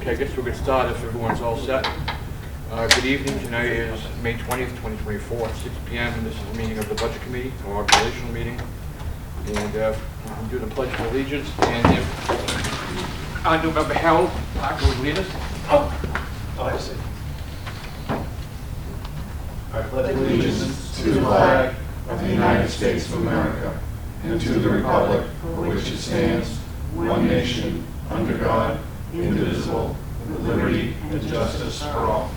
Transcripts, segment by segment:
Okay, I guess we'll get started if everyone's all set. Good evening. Tonight is May 20th, 2024, at 6 p.m. and this is the meeting of the Budget Committee, our relational meeting. And we'll do the Pledge of Allegiance. And if our new member Harold Parker would lead us. I see. I pledge allegiance to the flag of the United States of America and to the republic for which it stands, one nation, under God, indivisible, with liberty and justice for all.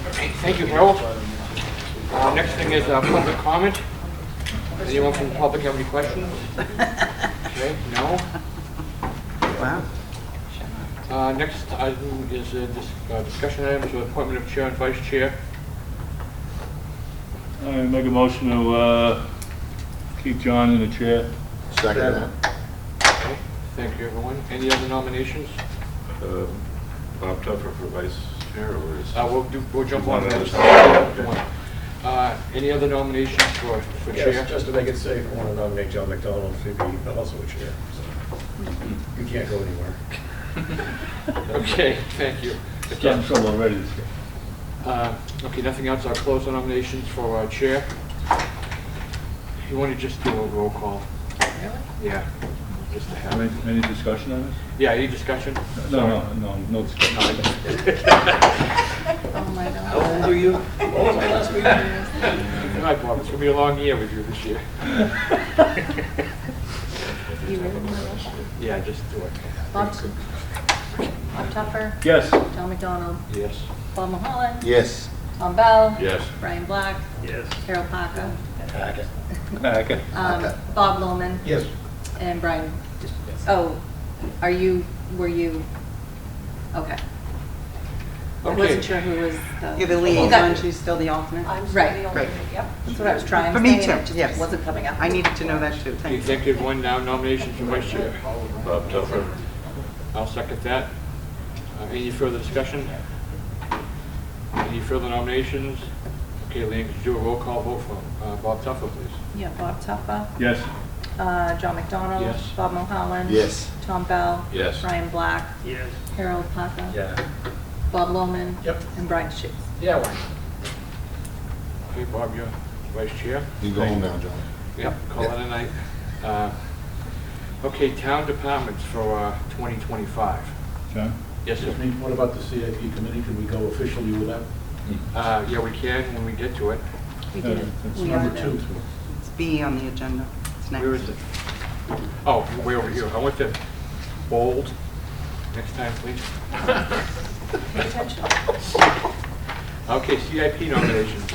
Okay, thank you, Harold. Next thing is public comment. Anyone from the public have any questions? Okay, no. Wow. Next item is discussion items for appointment of chair and vice chair. I make a motion to keep John in the chair. Second that. Okay, thank you, everyone. Any other nominations? Bob Tuffer for vice chair, or is? We'll jump on One that. other. Okay. Any other nominations for chair? Yes, just to make it safe, I want to nominate John McDonald to be also a chair. So you can't go anywhere. Okay, thank you. Got in trouble already this year. Okay, nothing else. I'll close the nominations for chair. You want to just do a roll call? Really? Yeah, just to have. Any discussion on this? Yeah, any discussion? No discussion. Oh my God. How old are you? What was my last meeting? Good night, Bob. It's going to be a long year with you this year. You really want to? Yeah, just do it. Bob Tuffer, Yes. John McDonald, Yes. Bob Mulholland, Yes. Tom Bell, Yes. Brian Black, Yes. Harold Parker, Okay. Bob Lohman, Yes. and Brian. Oh, were you? Okay. I Okay. wasn't sure who was the. You're the liaison, she's still the alternate? I'm right. Great. Yep. That's what I was trying For to me say, too, and it just yes. wasn't coming up. I needed to know that too, The thank you. executive one now, nominations for vice chair. Bob Tuffer. I'll second that. Any further discussion? Any further nominations? Okay, Leanne, could you do a roll call vote for Bob Tuffer, please? Yeah, Bob Tuffer, Yes. John McDonald, Yes. Bob Mulholland, Yes. Tom Bell, Yes. Brian Black, Yes. Harold Parker, Yeah. Bob Lohman, Yep. and Brian Schutz. Yeah, why? Okay, Bob, you're vice chair. You go home now, John. Yep, call it a night. Okay, town departments for 2025. John? Yes, sir. What about the CIP committee? Can we go officially with that? Yeah, we can when we get to it. We did. It's We Number are two. It's B on the agenda. It's next. Where is it? Oh, way over here. I want the bold. Next time, please. Pay attention. Okay, CIP nominations.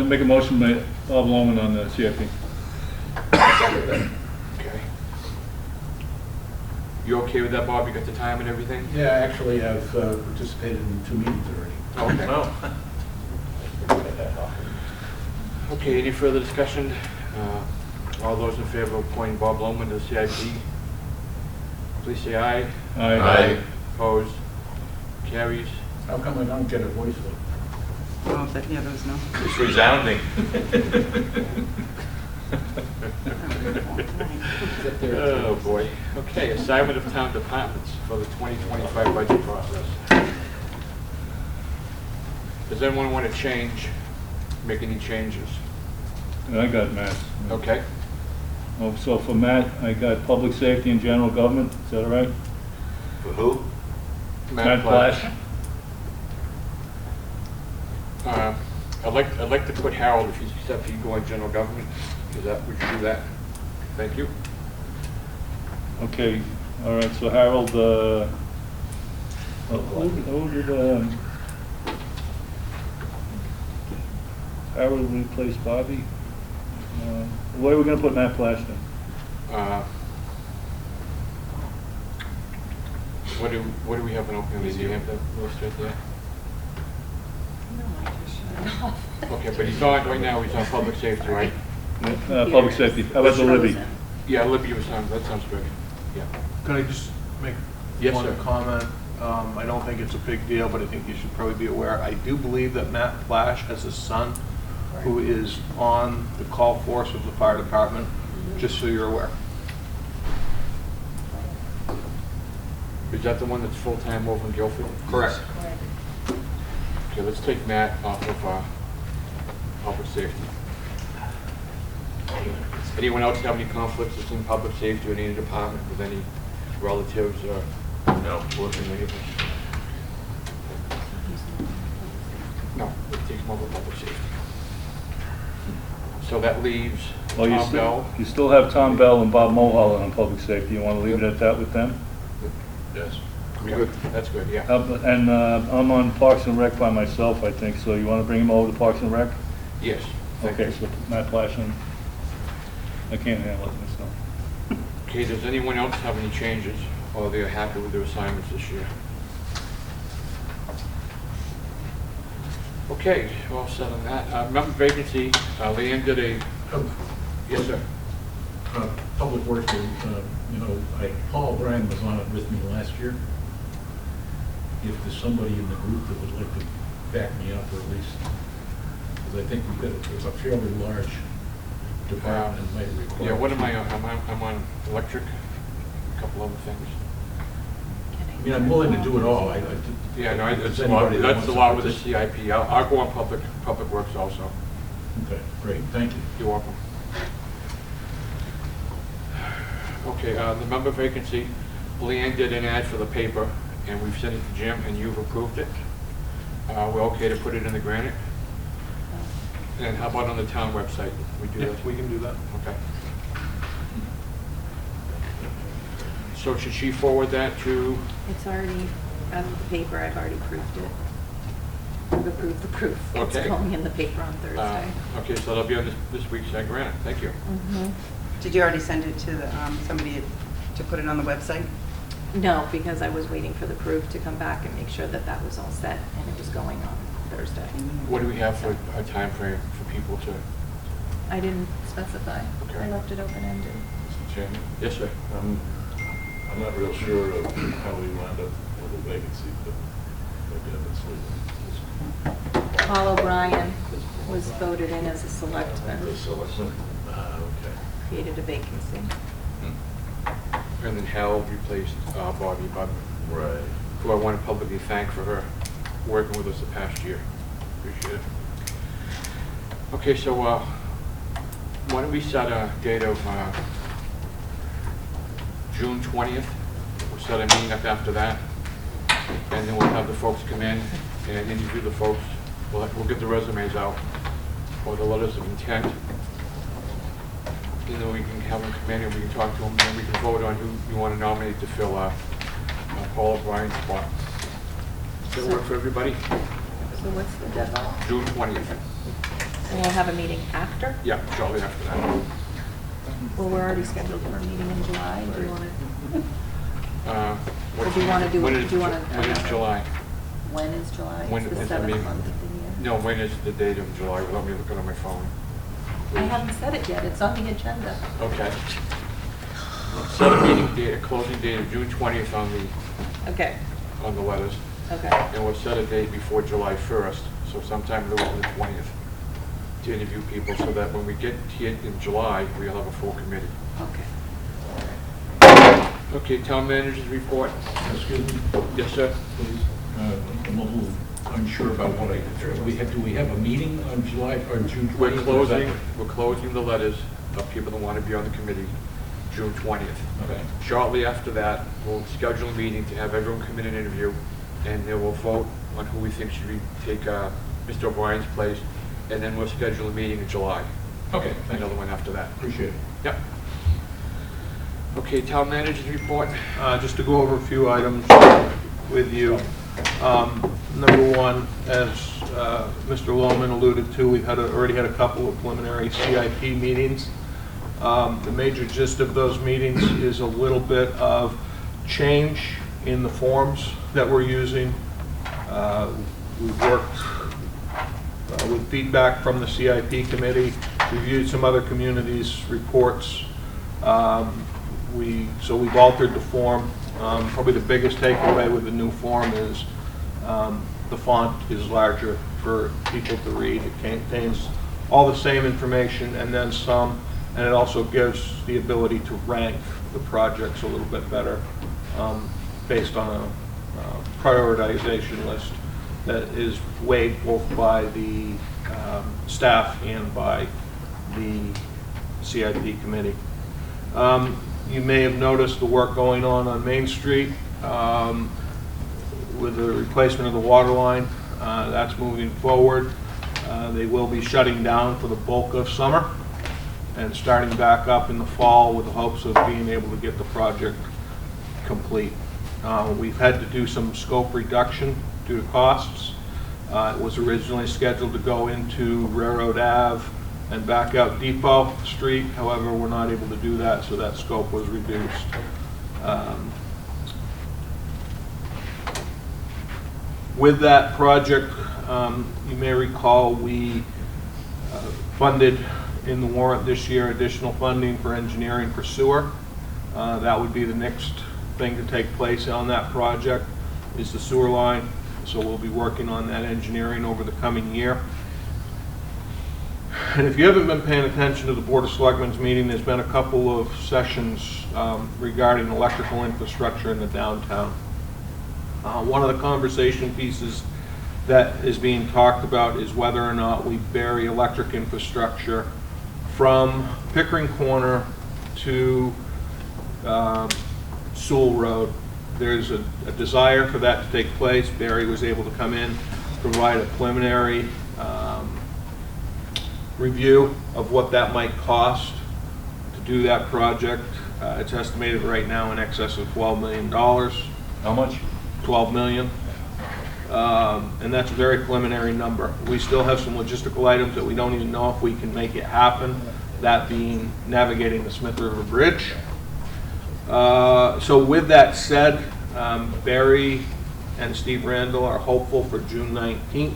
Make a motion by Bob Loman on the CIP. Okay. You okay with that, Bob? You got the time and everything? Yeah, actually, I've participated in 2 meetings already. Okay. Okay, any further discussion? All those in favor of appointing Bob Lohman to the CIP, please say aye. Aye. Opposed? Carries. How come I don't get a voice vote? Oh, yeah, there was no. It's resounding. Oh, boy. Okay, assignment of town departments for the 2025 budget process. Does anyone want to change, make any changes? I got Matt. Okay. Oh, so for Matt, I got public safety and general government. Is that all right? For who? Matt Plash. I'd like to put Harold, if he's go on general government. Is that, would you do that? Thank you. Okay, all right, so Harold, who did, Harold replace Bobby? Where are we gonna put Matt Plash then? What do we have an opening? Do you have the list right there? No, I just shut it off. Okay, but he's on, right now, he's on public safety, right? Public safety, how about the Libby? Yeah, Libby was on, that sounds good. Yeah. Could I just make Yes, one sir. comment? I don't think it's a big deal, but I think you should probably be aware. I do believe that Matt Plash has a son who is on the call force of the fire department, just so you're aware. Is that the one that's full-time over in Guilford? Correct. Okay, let's take Matt off of public safety. Anyone else have any conflicts between public safety or any department with any relatives or working neighbors? No, it takes more of public safety. So that leaves Well, Tom Bell. you still have Tom Bell and Bob Mulholland on public safety. You want to leave it at that with them? Yes. Good. That's good, yeah. And I'm on Parks and Rec by myself, I think, so you want to bring him over to Parks and Rec? Yes. Thank Okay, you. so Matt Flash, I can't handle it myself. Okay, does anyone else have any changes, or they're happy with their assignments this year? Okay, we're all set on that. Member vacancy, Leanne did a, yes, sir. Public Works, Paul O'Brien was on it with me last year. If there's somebody in the group that would like to back me up, or at least, because I think there's a fairly large department and might require. Yeah, what am I on? I'm on electric, a couple other things. I mean, I'm willing to do it all. Yeah, no, if it's there's a lot, anybody that that's a wants lot to with the CIP. I'll go on public works also. Okay, great, thank you. You're welcome. Okay, the member vacancy, Leanne did an ad for the paper, and we've sent it to Jim, and you've approved it. We're okay to put it in the Granite? And how about on the town website? We do Yeah, that? we can do that. Okay. So should she forward that to, It's already, out of the paper, I've already proved it. I've approved the proof. Okay. It's going in the paper on Thursday. okay, so that'll be on this week's Granite. Thank you. Did you already send it to somebody to put it on the website? No, because I was waiting for the proof to come back and make sure that that was all set, and it was going on Thursday. What do we have for a time frame for people to? I didn't specify. Okay. I left it open-ended. Mr. Chairman, Yes, sir. I'm not real sure of how we wound up with a vacancy, but maybe I mislead. Paul O'Brien was voted in as a selectman, The selectmen, okay. created a vacancy. And then Hal replaced Bobby Button, Right. who I want to publicly thank for her working with us the past year. Appreciate it. Okay, so why don't we set a date of June 20th? We'll set a meeting up after that, and then we'll have the folks come in and interview the folks. We'll get the resumes out, or the letters of intent. And then we can have them come in and we can talk to them, and we can vote on who you want to nominate to fill Paul O'Brien's spot. Does that work for everybody? So what's the deadline? June 20th. And we'll have a meeting after? Yeah, shortly after that. Well, we're already scheduled for a meeting in July. Do you want to, What or do you want to do, when do is- you want to? When is July? When is July? When It's the is the 7th meeting? month of the year. No, when is the date of July? Let me look it on my phone. I haven't said it yet. It's on the agenda. Okay. Set a meeting date, a closing date of June 20th Okay, on the letters. okay. And we'll set a date before July 1st, so sometime the week of the 20th, to interview people, so that when we get here in July, we'll have a full committee. Okay. Okay, town manager's report. Excuse me, Yes, sir. please. I'm a little unsure about what do we have a meeting on July, or June 20th? We're closing the letters of people that want to be on the committee, June 20th. Okay. Shortly after that, we'll schedule a meeting to have everyone come in and interview, and then we'll vote on who we think should take Mr. O'Brien's place, and then we'll schedule a meeting in July. Okay, thank you. Another one after that. Appreciate it. Yep. Okay, town manager's report. Just to go over a few items with you. Number one, as Mr. Lohman alluded to, we've already had a couple of preliminary CIP meetings. The major gist of those meetings is a little bit of change in the forms that we're using. We've worked with feedback from the CIP committee, reviewed some other communities' reports. So we've altered the form. Probably the biggest takeaway with the new form is the font is larger for people to read. It contains all the same information and then some, and it also gives the ability to rank the projects a little bit better. based on a prioritization list that is weighed both by the staff and by the CIP committee. You may have noticed the work going on Main Street with the replacement of the water line. That's moving forward. They will be shutting down for the bulk of summer and starting back up in the fall with the hopes of being able to get the project complete. We've had to do some scope reduction due to costs. It was originally scheduled to go into Railroad Ave and back out Depot Street. However, we're not able to do that, so that scope was reduced. With that project, you may recall we funded in the warrant this year additional funding for engineering for sewer. That would be the next thing to take place on that project is the sewer line. So we'll be working on that engineering over the coming year. And if you haven't been paying attention to the Board of Selectmen's meeting, there's been a couple of sessions regarding electrical infrastructure in the downtown. One of the conversation pieces that is being talked about is whether or not we bury electric infrastructure from Pickering Corner to Sewell Road. There's a desire for that to take place. Barry was able to come in, provide a preliminary review of what that might cost to do that project. It's estimated right now in excess of $12 million. How much? $12 million. And that's a very preliminary number. We still have some logistical items that we don't even know if we can make it happen, that being navigating the Smith River Bridge. So with that said, Barry and Steve Randall are hopeful for June 19th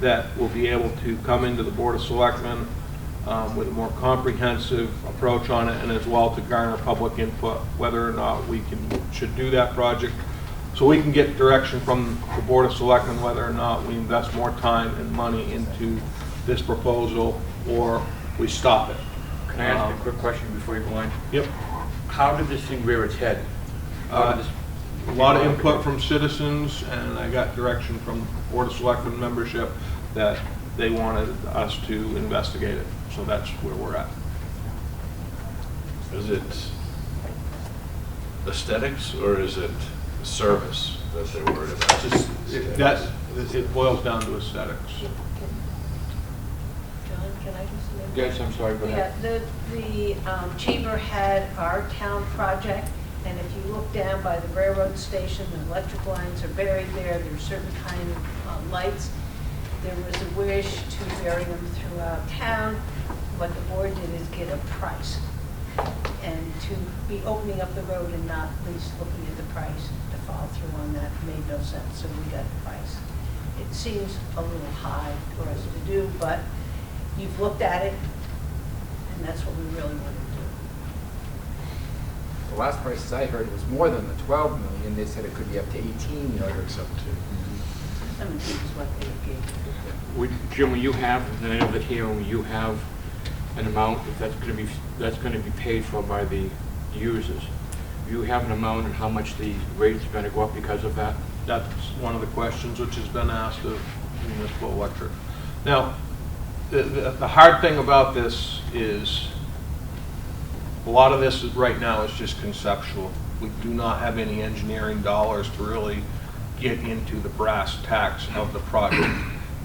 that we'll be able to come into the Board of Selectmen with a more comprehensive approach on it, and as well to garner public input whether or not we should do that project, so we can get direction from the Board of Selectmen whether or not we invest more time and money into this proposal or we stop it. Can I ask a quick question before you go on? Yep. How did this thing rear its head? A lot of input from citizens, and I got direction from Board of Selectmen membership that they wanted us to investigate it. So that's where we're at. Is it aesthetics or is it service that they're worried about? It boils down to aesthetics. John, can I just? Yes, I'm sorry, go ahead. Yeah, the chamber had our town project, and if you look down by the railroad station, the electric lines are buried there. There's certain kind of lights. There was a wish to bury them throughout town. What the board did is get a price, and to be opening up the road and not at least looking at the price to follow through on that made no sense. So we got a price. It seems a little high for us to do, but you've looked at it, and that's what we really want to do. The last prices I heard was more than the 12 million. They said it could be up to 18 million. I heard something too. 17 is what they gave. Jim, will you have, and I know that here, will you have an amount, if that's going to be paid for by the users? Do you have an amount and how much the rate's going to go up because of that? That's one of the questions which has been asked of municipal electric. Now, the hard thing about this is a lot of this right now is just conceptual. We do not have any engineering dollars to really get into the brass tacks of the project.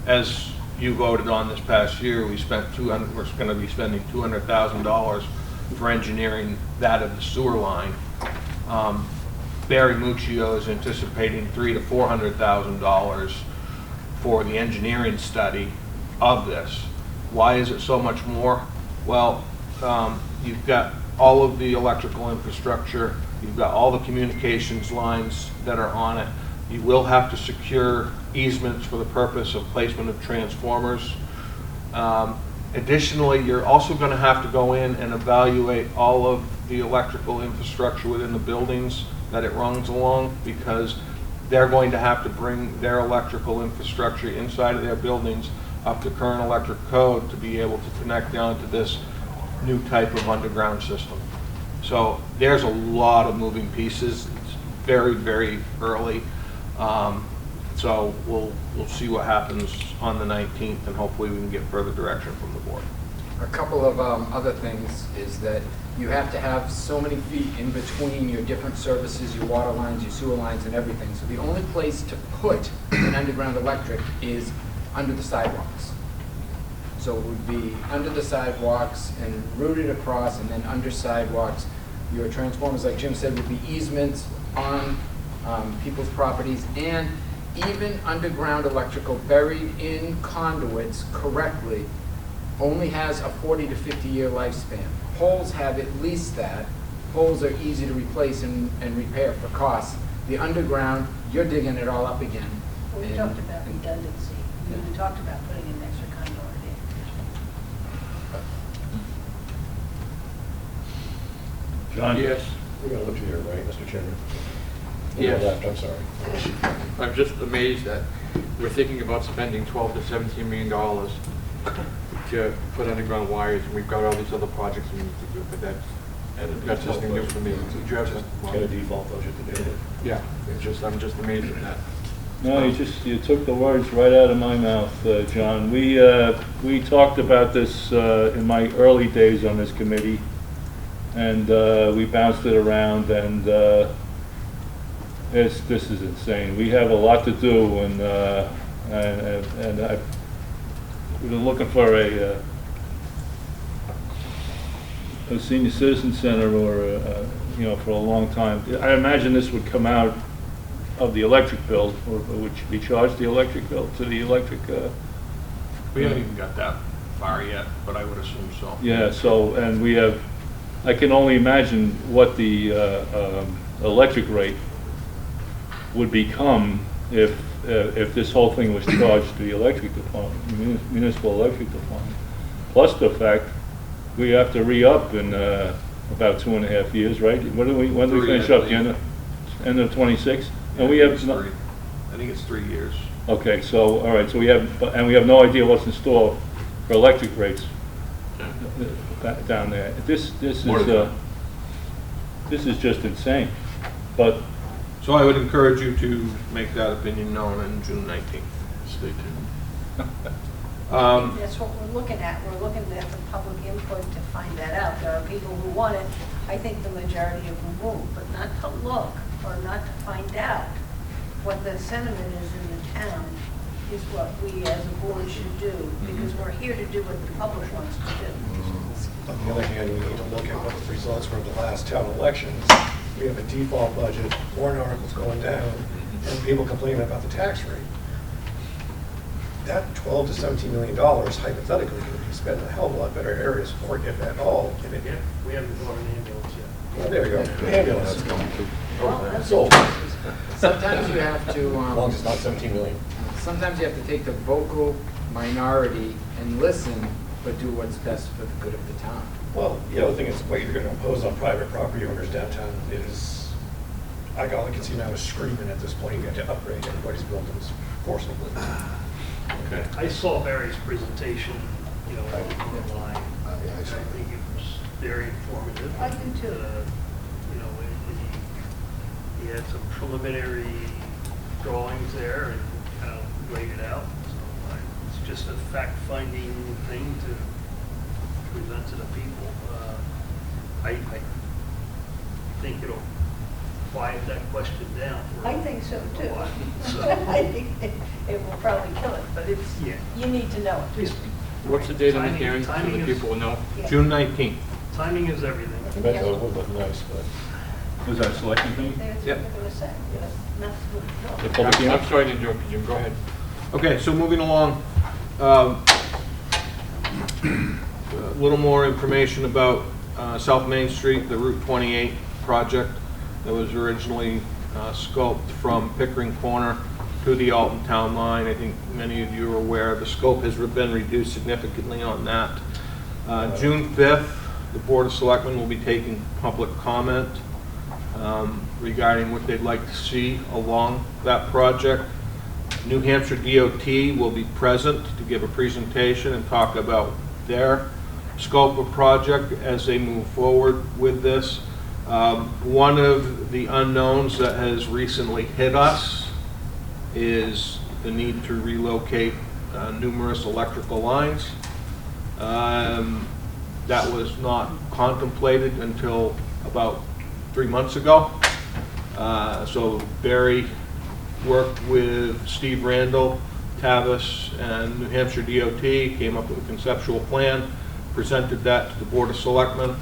As you voted on this past year, we're going to be spending $200,000 for engineering that of the sewer line. Barry Muccio is anticipating $300,000 to $400,000 for the engineering study of this. Why is it so much more? Well, you've got all of the electrical infrastructure, you've got all the communications lines that are on it. You will have to secure easements for the purpose of placement of transformers. Additionally, you're also going to have to go in and evaluate all of the electrical infrastructure within the buildings that it runs along, because they're going to have to bring their electrical infrastructure inside of their buildings up to current electric code to be able to connect down to this new type of underground system. So there's a lot of moving pieces. very, very early. So we'll see what happens on the 19th, and hopefully we can get further direction from the board. A couple of other things is that you have to have so many feet in between your different services, your water lines, your sewer lines, and everything. So the only place to put an underground electric is under the sidewalks. So it would be under the sidewalks and routed across, and then under sidewalks. Your transformers, like Jim said, would be easements on people's properties, and even underground electrical buried in conduits correctly only has a 40 to 50 year lifespan. Poles have at least that. Poles are easy to replace and repair for costs. The underground, you're digging it all up again. We And- talked about redundancy. Yeah. We talked about putting an extra conduit in. John? Yes. We're going to look here, right, Mr. Chairman? Yes. Left, I'm sorry. I'm just amazed that we're thinking about spending $12 to $17 million to put underground wires, and we've got all these other projects we need to do, but that's something new for me. Did you have some- Get a default budget to do it. Yeah, I'm just amazed at that. No, you took the words right out of my mouth, John. We talked about this in my early days on this committee, and we bounced it around, and this is insane. We have a lot to do, and we've been looking for a senior citizen center, or for a long time. I imagine this would come out of the electric bill, or would be charged the electric bill to the electric. We haven't even got that far yet, but I would assume so. Yeah. So, and we have. I can only imagine what the electric rate would become if this whole thing was charged to the electric department, municipal electric department. Plus the fact we have to re-up in about 2.5 years, right? When do we finish up? The end of 26? And we have I think it's 3 years. Okay, so all right, so we have no idea what's in store for electric rates down there. This is just insane. But So I would encourage you to make that opinion known on June 19th. Stay tuned. That's what we're looking at. We're looking at the public input to find that out. There are people who want it. I think the majority of them won't, but not to look or not to find out what the sentiment is in the town is what we as a board should do, because we're here to do what the public wants to do. On the other hand, we need to look at what the results were of the last town elections. We have a default budget, warrant articles going down, and people complaining about the tax rate. That $12 to $17 million hypothetically could be spent in a hell of a lot better areas, or if at all. We haven't bought an ambulance yet. Well, there you go. Ambulance. Well, Sold. Sometimes you have to. As long as it's not 17 million. Sometimes you have to take the vocal minority and listen, but do what's best for the good of the town. Well, the other thing is what you're going to impose on private property owners downtown is, all I can see now is screaming at this point. You have to upgrade everybody's buildings forcibly. Okay. I saw Barry's presentation, online. I think it was very informative. I do too. He had some preliminary drawings there and kind of laid it out. So it's just a fact-finding thing to present to the people. I think it'll quiet that question down. For I think so too. a while. So, I think it will probably kill it, but you need to know it. just What's the date on the timing- hearing, so timing that is- people will know? Yeah. June 19th. Timing is everything. I bet that would look nice, but. was that a selection thing? That's Yep. what they're going to say. Not to- The public hearing? I'm sorry to interrupt you, Jim, go ahead. Okay, so moving along, a little more information about South Main Street, the Route 28 project that was originally scoped from Pickering Corner to the Alton Town Line. I think many of you are aware the scope has been reduced significantly on that. June 5th, the Board of Selectmen will be taking public comment regarding what they'd like to see along that project. New Hampshire DOT will be present to give a presentation and talk about their scope of project as they move forward with this. One of the unknowns that has recently hit us is the need to relocate numerous electrical lines. That was not contemplated until about 3 months ago. So Barry worked with Steve Randall, Tavis, and New Hampshire DOT, came up with a conceptual plan, presented that to the Board of Selectmen.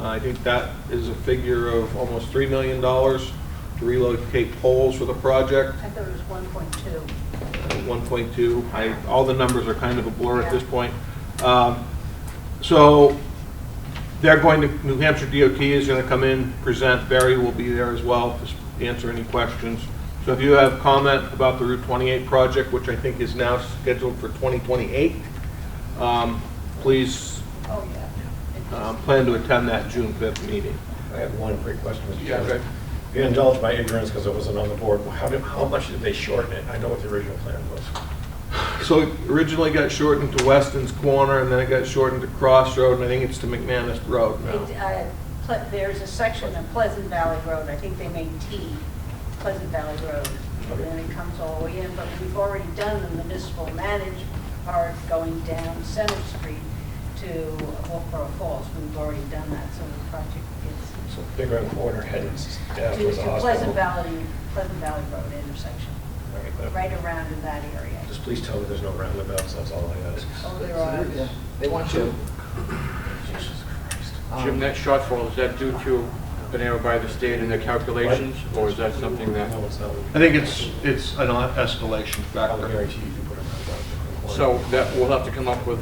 I think that is a figure of almost $3 million to relocate poles for the project. I thought it was 1.2. 1.2. All the numbers are kind of a blur at this point. So they're going to, New Hampshire DOT is going to come in, present. Barry will be there as well to answer any questions. So if you have comment about the Route 28 project, which I think is now scheduled for 2028, please Oh, yeah. plan to attend that June 5th meeting. I have one quick question, Mr. Yeah, Chairman. okay. You indulge my ignorance because I wasn't on the board. How much did they shorten it? I know what the original plan was. So it originally got shortened to Weston's Corner, and then it got shortened to Crossroad, and I think it's to McManus Road now. There's a section of Pleasant Valley Road, I think they made T, Pleasant Valley Road, and then it comes all the way in, but we've already done the municipal managed part going down Center Street to Wolfeboro Falls. We've already done that, so the project gets So bigger on the corner heading down to towards the hospital. Pleasant Valley Road intersection, Right, but right around in that area. just please tell me there's no roundabouts, that's all I ask. Oh, there are. Yeah, they want you. Jesus Christ. Jim, that shortfall, is that due to an error by the state in their calculations, or is that something that? No, it's not. I think it's an escalation I'll factor. guarantee you put a roundabout. So that, we'll have to come up with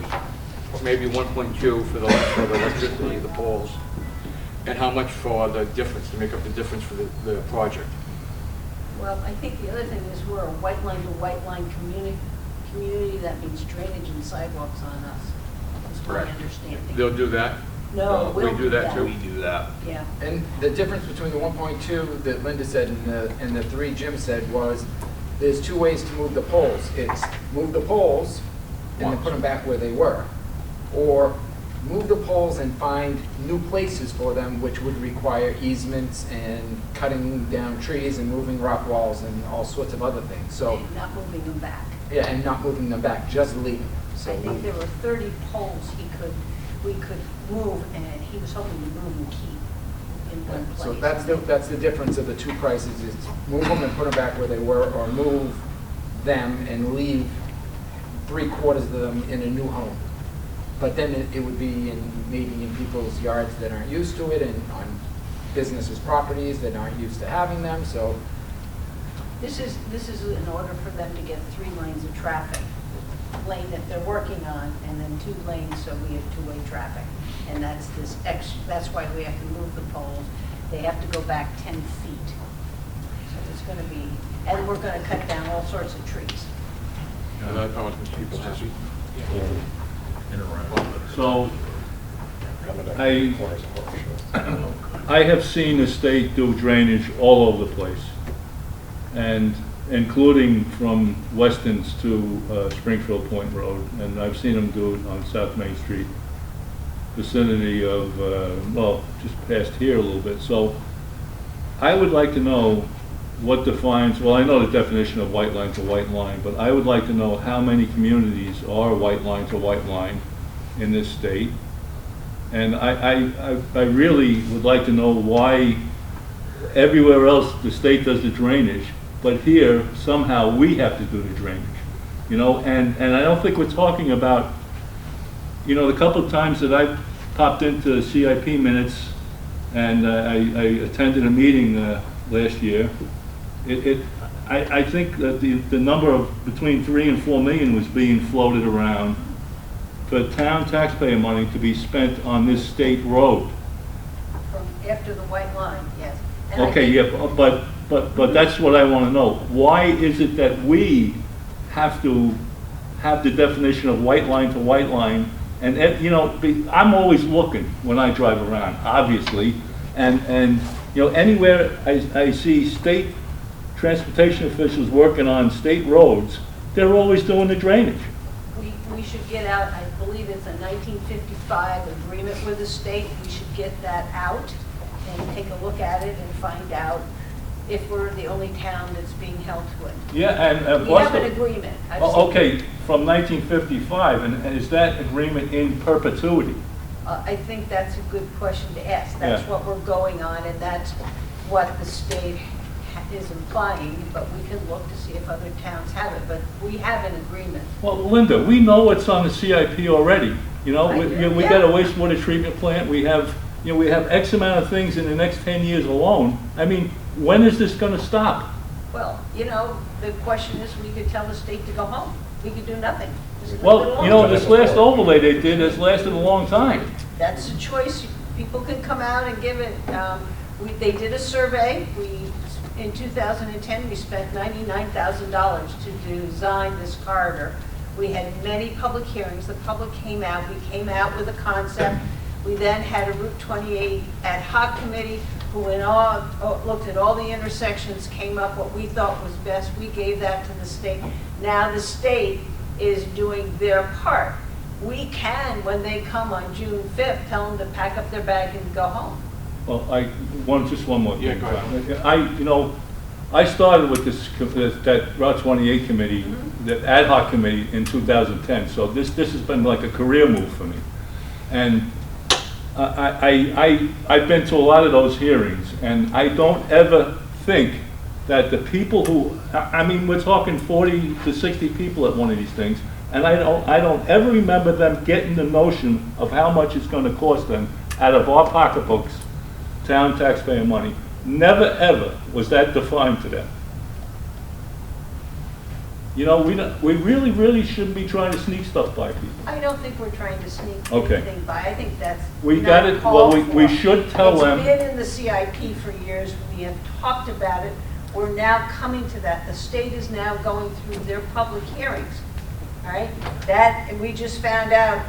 maybe 1.2 for the electricity, the poles, and how much for the difference, to make up the difference for the project? Well, I think the other thing is we're a white line to white line community, that means drainage and sidewalks on us, is my understanding. They'll do that? No, we we'll do that too. We do that. Yeah. And the difference between the 1.2 that Linda said and the 3 Jim said was, there's 2 ways to move the poles. It's move the poles and then put them back where they were, or move the poles and find new places for them, which would require easements and cutting down trees and moving rock walls and all sorts of other things. So, And not moving them back. yeah, and not moving them back, just leave them. So I think there were 30 poles we could move, and he was hoping to move and keep in one place. So that's the difference of the 2 prices, is move them and put them back where they were, or move them and leave 3/4 of them in a new home. But then it would be maybe in people's yards that aren't used to it, and on businesses' properties that aren't used to having them, so. This is in order for them to get 3 lanes of traffic, lane that they're working on, and then 2 lanes, so we have 2-way traffic. And that's this extra, that's why we have to move the poles. They have to go back 10 feet. So it's going to be, and we're going to cut down all sorts of trees. That always makes people happy. In a round. So Coming down I- the corners of Water Shore. I have seen the state do drainage all over the place, and including from Weston's to Springfield Point Road, and I've seen them do it on South Main Street, vicinity of, well, just past here a little bit. So I would like to know what defines, well, I know the definition of white line to white line, but I would like to know how many communities are white line to white line in this state. And I really would like to know why everywhere else the state does the drainage, but here somehow we have to do the drainage. You know, and I don't think we're talking about, you know, the couple of times that I've popped into CIP minutes and I attended a meeting last year, I think that the number of between 3 and 4 million was being floated around for town taxpayer money to be spent on this state road. From after the white line, yes. And I Okay, think- yeah, but that's what I want to know. Why is it that we have to have the definition of white line to white line? And, you know, I'm always looking when I drive around, obviously, and you know, anywhere I see state transportation officials working on state roads, they're always doing the drainage. We should get out, I believe it's a 1955 agreement with the state, we should get that out and take a look at it and find out if we're the only town that's being held to it. Yeah, and We what's have the... an agreement. I've seen Okay, from 1955, and is that agreement in perpetuity? I think that's a good question to ask. That's Yeah. what we're going on, and that's what the state is implying, but we can look to see if other towns have it, but we have an agreement. Well, Linda, we know what's on the CIP already. You know, I we, do, you know, we yeah. got a wastewater treatment plant, we have, you know, we have X amount of things in the next 10 years alone. I mean, when is this gonna stop? Well, you know, the question is, we could tell the state to go home. We could do nothing. Just leave it Well, you know, alone. this last overlay they did has lasted a long time. That's a choice. People can come out and give it. They did a survey. In 2010, we spent $99,000 to design this corridor. We had many public hearings. The public came out. We came out with a concept. We then had a Route 28 ad hoc committee who went on, looked at all the intersections, came up what we thought was best. We gave that to the state. Now the state is doing their part. We can, when they come on June 5th, tell them to pack up their bag and go home. Well, just one more thing. Yeah, go ahead. You know, I started with that Route 28 committee, that ad hoc committee in 2010, so this has been like a career move for me. And I've been to a lot of those hearings, and I don't ever think that the people who, I mean, we're talking 40 to 60 people at one of these things, and I don't ever remember them getting the notion of how much it's going to cost them out of our pocketbooks, town taxpayer money. Never ever was that defined to them. You know, we really shouldn't be trying to sneak stuff by people. I don't think we're trying to sneak Okay. anything by. I think that's We not got it, well, called we for. should tell them. It's been in the CIP for years. We have talked about it. We're now coming to that. The state is now going through their public hearings. All right? That, and we just found out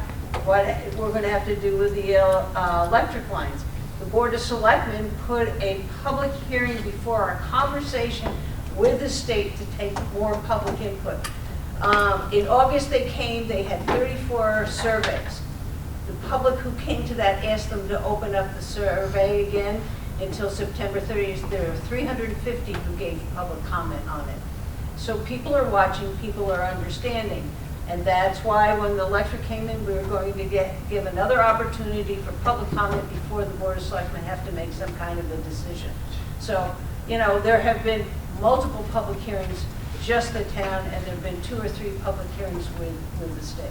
what we're going to have to do with the electric lines. The Board of Selectmen put a public hearing before our conversation with the state to take more public input. In August they came, they had 34 surveys. The public who came to that asked them to open up the survey again until September 30th. There are 350 who gave public comment on it. So people are watching, people are understanding. And that's why when the electric came in, we were going to give another opportunity for public comment before the Board of Selectmen have to make some kind of a decision. So, you know, there have been multiple public hearings, just the town, and there have been 2 or 3 public hearings with the state.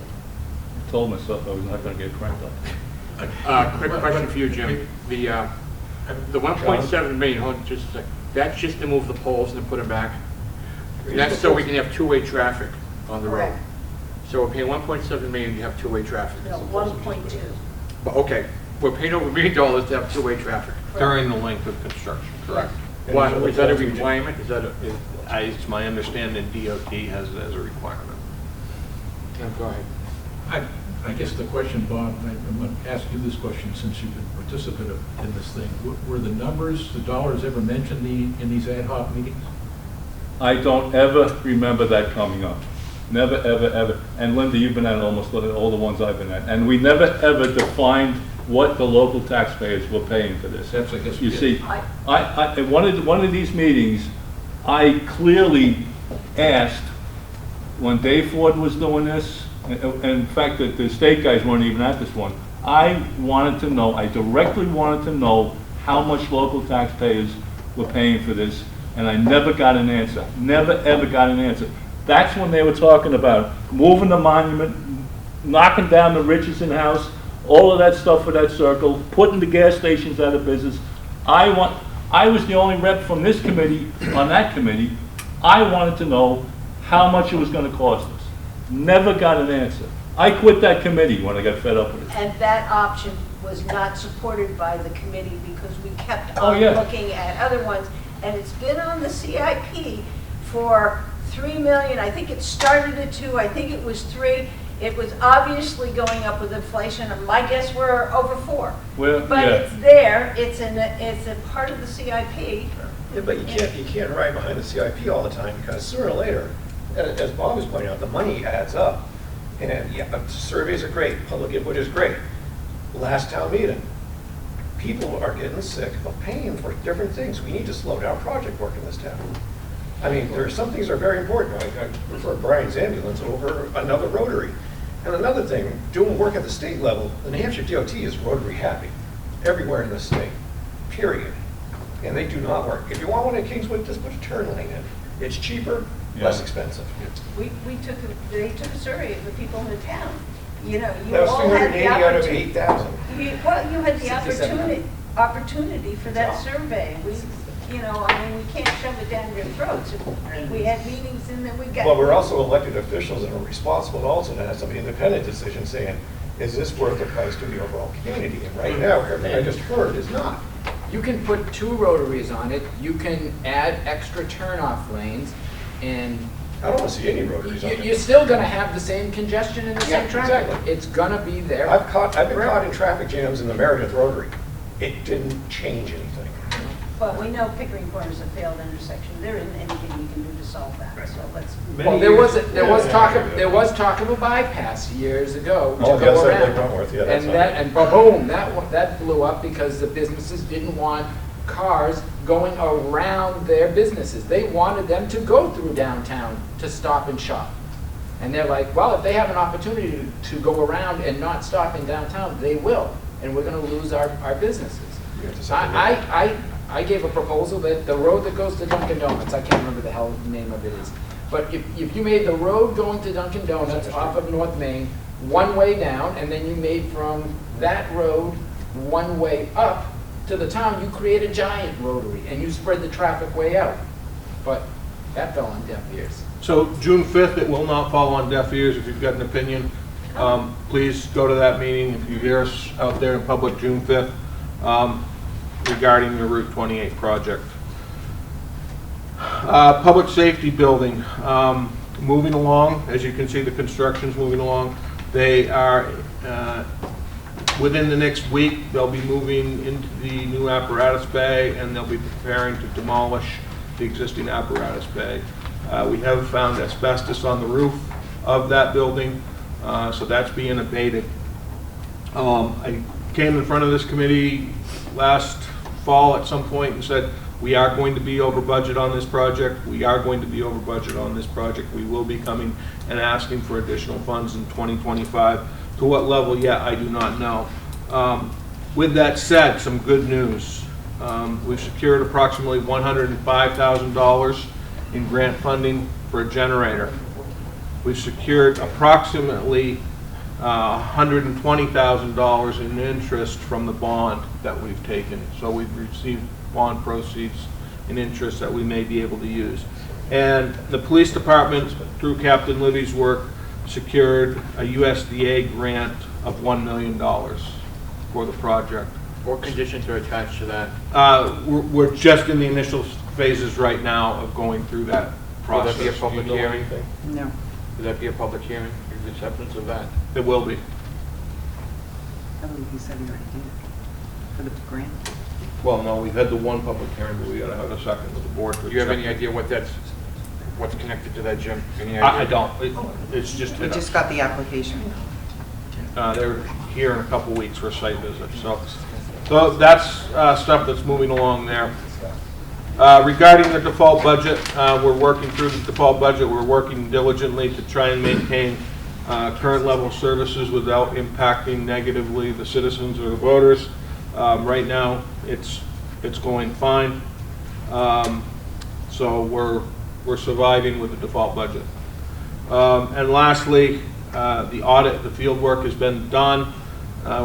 I told myself I was not going to get cranked up. Quick question for you, Jim. The 1.7 million, hold on just a sec. That's just to move the poles and to put them back? And that's so we can have two-way traffic on the road? Correct. So we're paying 1.7 million to have two-way traffic? No, 1.2. But, okay, we're paying over $1 million to have two-way traffic. During the length of construction, correct. Why, is that a requirement? Is that a, It's my understanding DOT has it as a requirement. go ahead. I guess the question, Bob, I'm going to ask you this question since you've been a participant in this thing. Were the numbers, the dollars ever mentioned in these ad hoc meetings? I don't ever remember that coming up. Never, ever. And Linda, you've been at almost all the ones I've been at. And we never, ever defined what the local taxpayers were paying for this. That's, I guess, You we see, did. at one of these meetings, I clearly asked, when Dave Ford was doing this, and in fact, the state guys weren't even at this one, I directly wanted to know how much local taxpayers were paying for this, and I never got an answer. Never, ever got an answer. That's when they were talking about moving the monument, knocking down the Richardson House, all of that stuff for that circle, putting the gas stations out of business. I was the only rep from this committee on that committee. I wanted to know how much it was going to cost us. Never got an answer. I quit that committee when I got fed up with it. And that option was not supported by the committee because we kept Oh, on yeah. looking at other ones. And it's been on the CIP for $3 million. I think it started at 2, I think it was 3. It was obviously going up with inflation. My guess we're over 4. Well, But yeah. it's there, it's a part of the CIP. Yeah, but you can't ride behind the CIP all the time, because sooner or later, as Bob was pointing out, the money adds up. And yeah, surveys are great, public input is great. Last town meeting, people are getting sick of paying for different things. We need to slow down project work in this town. I mean, there are some things that are very important. I prefer Brian's ambulance over another rotary. And another thing, doing work at the state level, the New Hampshire DOT is rotary happy everywhere in the state, period. And they do not work. If you want one in Kingswood, just put a turn lane in. It's cheaper, less expensive. They took a survey of the people in the town. You know, you That was all had the 380 out of opportunity. 8,000. Well, you had the 6,700. opportunity for that survey. We, you know, I mean, we can't shove it down your throats. We had meetings and then we got. Well, we're also elected officials and are responsible also to have some independent decision saying, is this worth the price to the overall community? And right now, everything I just heard is not. You can put 2 rotaries on it, you can add extra turnoff lanes, and I don't want to see any rotaries on you're it. still gonna have the same congestion and the same traffic. exactly. It's gonna be there. I've been caught in traffic jams in the Meredith Rotary. It didn't change anything. But we know Pickering Corner is a failed intersection. There isn't anything we can do to solve that, so let's. Well, there was talk of a bypass years ago to Oh, the go other side of Lake around. Wentworth, yeah, that's And boom, that blew up because the businesses didn't want cars going around their businesses. They wanted them to go through downtown to stop and shop. And they're like, well, if they have an opportunity to go around and not stop in downtown, they will. And we're gonna lose our businesses. You have to say I gave a proposal that the road that goes to Dunkin' Donuts, I can't remember the hell the name of it is, but if you made the road going to Dunkin' Donuts off of North Main one way down, and then you made from that road one way up to the town, you create a giant rotary, and you spread the traffic way out. But that fell on deaf ears. So June 5th, it will not fall on deaf ears. If you've got an opinion, please go to that meeting. If you hear us out there in public June 5th regarding the Route 28 project. Public safety building, moving along. As you can see, the construction's moving along. They are, within the next week, they'll be moving into the new apparatus bay, and they'll be preparing to demolish the existing apparatus bay. We have found asbestos on the roof of that building, so that's being abated. I came in front of this committee last fall at some point and said, we are going to be over budget on this project. We are going to be over budget on this project. We will be coming and asking for additional funds in 2025. To what level yet, I do not know. With that said, some good news. We've secured approximately $105,000 in grant funding for a generator. We've secured approximately $120,000 in interest from the bond that we've taken. So we've received bond proceeds and interest that we may be able to use. And the police department, through Captain Libby's work, secured a USDA grant of $1 million for the project. What conditions are attached to that? We're just in the initial phases right now of going through that Will process. that be a public Do you know hearing? anything? No. Will that be a public hearing, the acceptance of that? It will be. I believe he said he already did for the grant. Well, no, we've had the one public hearing, but we gotta have a second with the board to Do you have any accept idea what's connected to that, Jim? Any it. idea? I don't. It's just We hit just us. got the application. They're here in a couple weeks for a site visit, so that's stuff that's moving along there. Regarding the default budget, we're working through the default budget. We're working diligently to try and maintain current level of services without impacting negatively the citizens or the voters. Right now, it's going fine. So we're surviving with the default budget. And lastly, the audit, the field work has been done.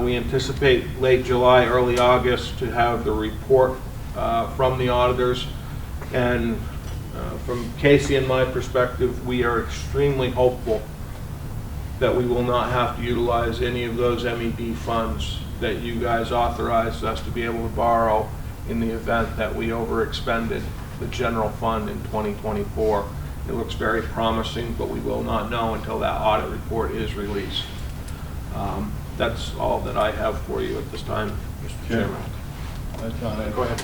We anticipate late July, early August to have the report from the auditors. And from Casey and my perspective, we are extremely hopeful that we will not have to utilize any of those MED funds that you guys authorized us to be able to borrow in the event that we overexpended the general fund in 2024. It looks very promising, but we will not know until that audit report is released. That's all that I have for you at this time, Mr. Chairman. Go ahead,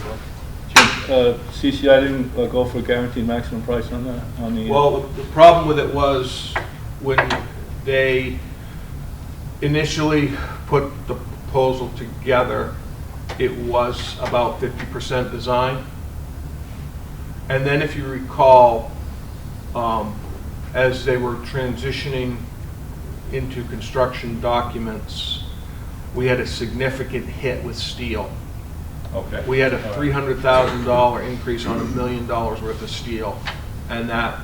Bill. CCI didn't go for a guaranteed maximum price on that? Well, the problem with it was when they initially put the proposal together, it was about 50% design. And then if you recall, as they were transitioning into construction documents, we had a significant hit with steel. Okay. We had a $300,000 increase on $1 million worth of steel, and that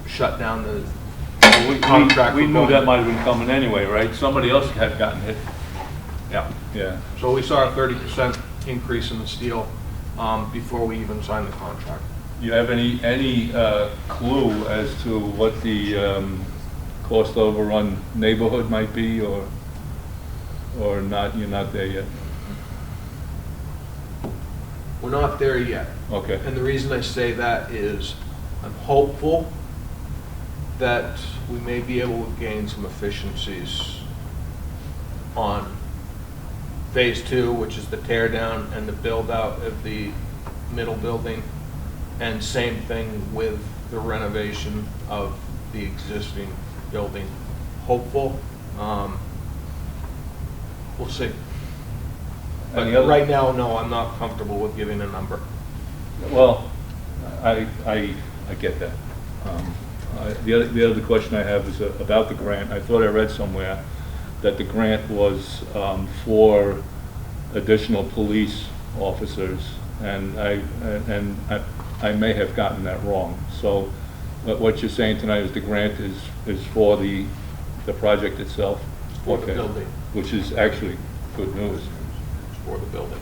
shut down the contract. We knew that might have been coming anyway, right? Somebody else had gotten hit. Yeah. Yeah. So we saw a 30% increase in the steel before we even signed the contract. You have any clue as to what the cost overrun neighborhood might be, or not? You're not there yet. We're not there yet. Okay. And the reason I say that is I'm hopeful that we may be able to gain some efficiencies on phase 2, which is the tear down and the build out of the middle building, and same thing with the renovation of the existing building. Hopeful. We'll see. But right now, no, I'm not comfortable with giving a number. Well, I get that. The other question I have is about the grant. I thought I read somewhere that the grant was for additional police officers, and I may have gotten that wrong. So what you're saying tonight is the grant is for the project itself? For the building. Which is actually good news. For the building.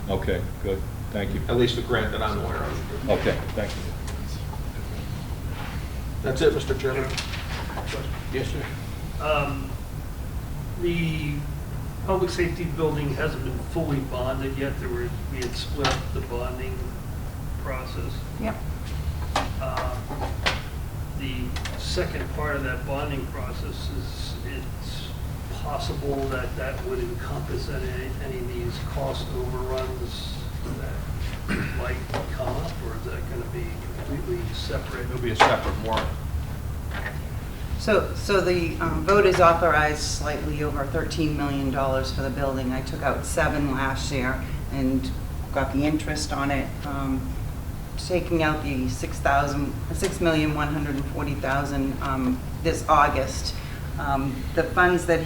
Okay, good. Thank you. At least the grant that I'm aware of. Okay, thank you. That's it, Mr. Chairman. Yes, sir. The public safety building hasn't been fully bonded yet. We had split up the bonding process. Yep. The second part of that bonding process is it's possible that would encompass any of these cost overruns that might come up, or is that going to be completely separate? It'll be a separate warrant. So the vote is authorized slightly over $13 million for the building. I took out 7 last year and got the interest on it. Taking out the $6,140,000 this August. The funds that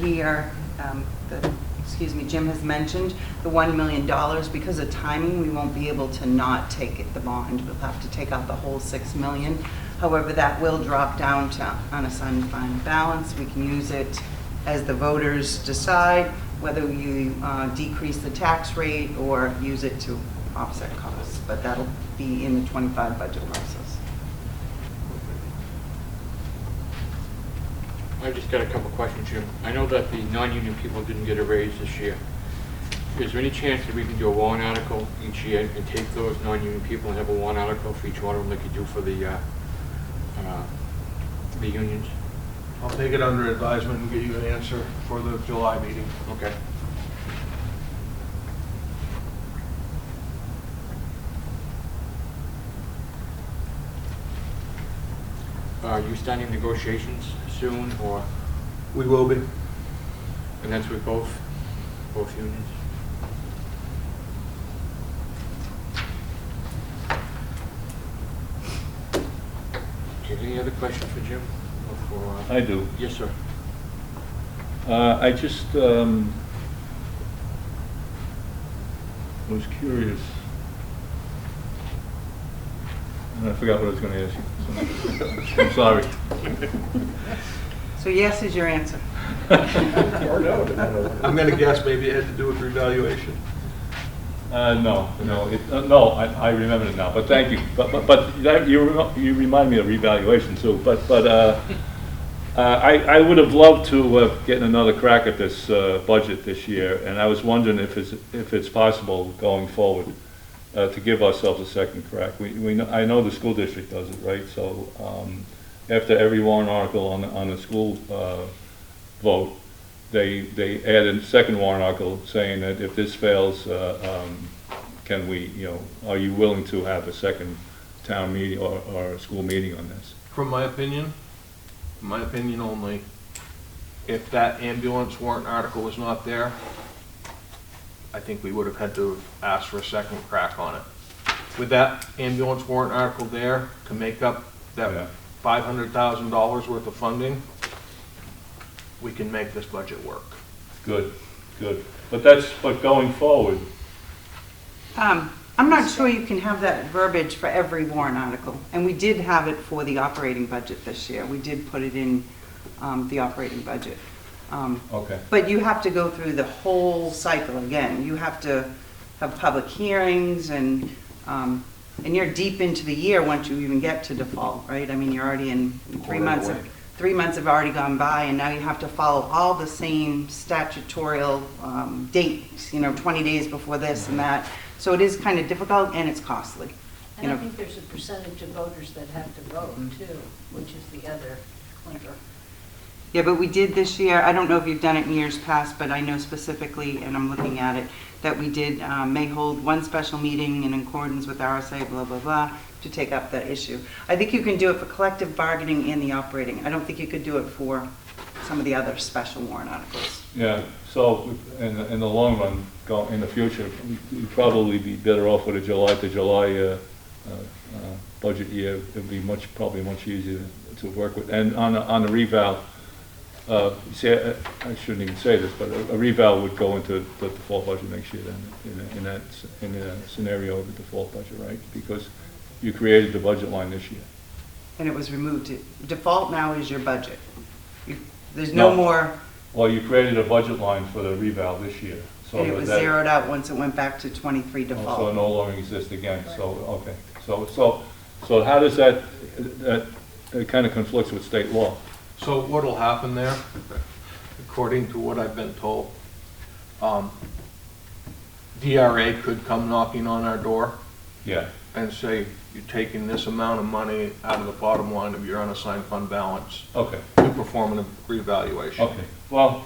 Jim has mentioned, the $1 million, because of timing, we won't be able to not take the bond. We'll have to take out the whole $6 million. However, that will drop down to unassigned fund balance. We can use it as the voters decide whether you decrease the tax rate or use it to offset costs, but that'll be in the 25 budget process. I just got a couple of questions, Jim. I know that the non-union people didn't get a raise this year. Is there any chance that we can do a warrant article each year and take those non-union people and have a warrant article for each one of them like you do for the unions? I'll take it under advisement and get you an answer for the July meeting. Okay. Are you starting negotiations soon, or? We will be. And that's with both unions? Okay, any other questions for Jim? Or for, I do. Yes, sir. I just was curious. And I forgot what I was going to ask you. I'm sorry. So yes is your answer. Or no, depending on what. I'm going to guess maybe it had to do with revaluation. No, I remember it now. But thank you. But that, you remind me of revaluation too. But I would have loved to get another crack at this budget this year, and I was wondering if it's possible going forward to give ourselves a second crack. I know the school district does it, right? So after every warrant article on the school vote, they add a second warrant article saying that if this fails, can we, are you willing to have a second town meeting or a school meeting on this? From my opinion only, if that ambulance warrant article was not there, I think we would have had to have asked for a second crack on it. With that ambulance warrant article there to make up Yeah. that $500,000 worth of funding, we can make this budget work. Good, good. But going forward, I'm not sure you can have that verbiage for every warrant article, and we did have it for the operating budget this year. We did put it in the operating budget. okay. But you have to go through the whole cycle again. You have to have public hearings, and you're deep into the year once you even get to default, right? I mean, you're already in 3 months. 3 months have already gone by, and now you have to follow all the same statutorial dates, 20 days before this and that. So it is kind of difficult, and it's costly. And I think there's a percentage of voters that have to vote too, which is the other clinker. Yeah, but we did this year, I don't know if you've done it in years past, but I know specifically, and I'm looking at it, that we did may hold one special meeting in accordance with RSA, blah, blah, blah, to take up that issue. I think you can do it for collective bargaining and the operating. I don't think you could do it for some of the other special warrant articles. Yeah, so in the long run, in the future, we'd probably be better off with a July to July budget year. It'd be probably much easier to work with. And on the reval, see, I shouldn't even say this, but a reval would go into the default budget next year then, in a scenario of the default budget, right? Because you created the budget line this year. And it was removed. Default now is your budget. There's no more, Well, you created a budget line for the reval this year. So and it was that- zeroed out once it went back to 23 So it default. no longer exists again, so, okay. So how does that it kind of conflicts with state law? So what'll happen there, according to what I've been told, DRA could come knocking on our door Yeah, and say, you're taking this amount of money out of the bottom line of your unassigned fund balance okay, to perform a revaluation. okay. Well,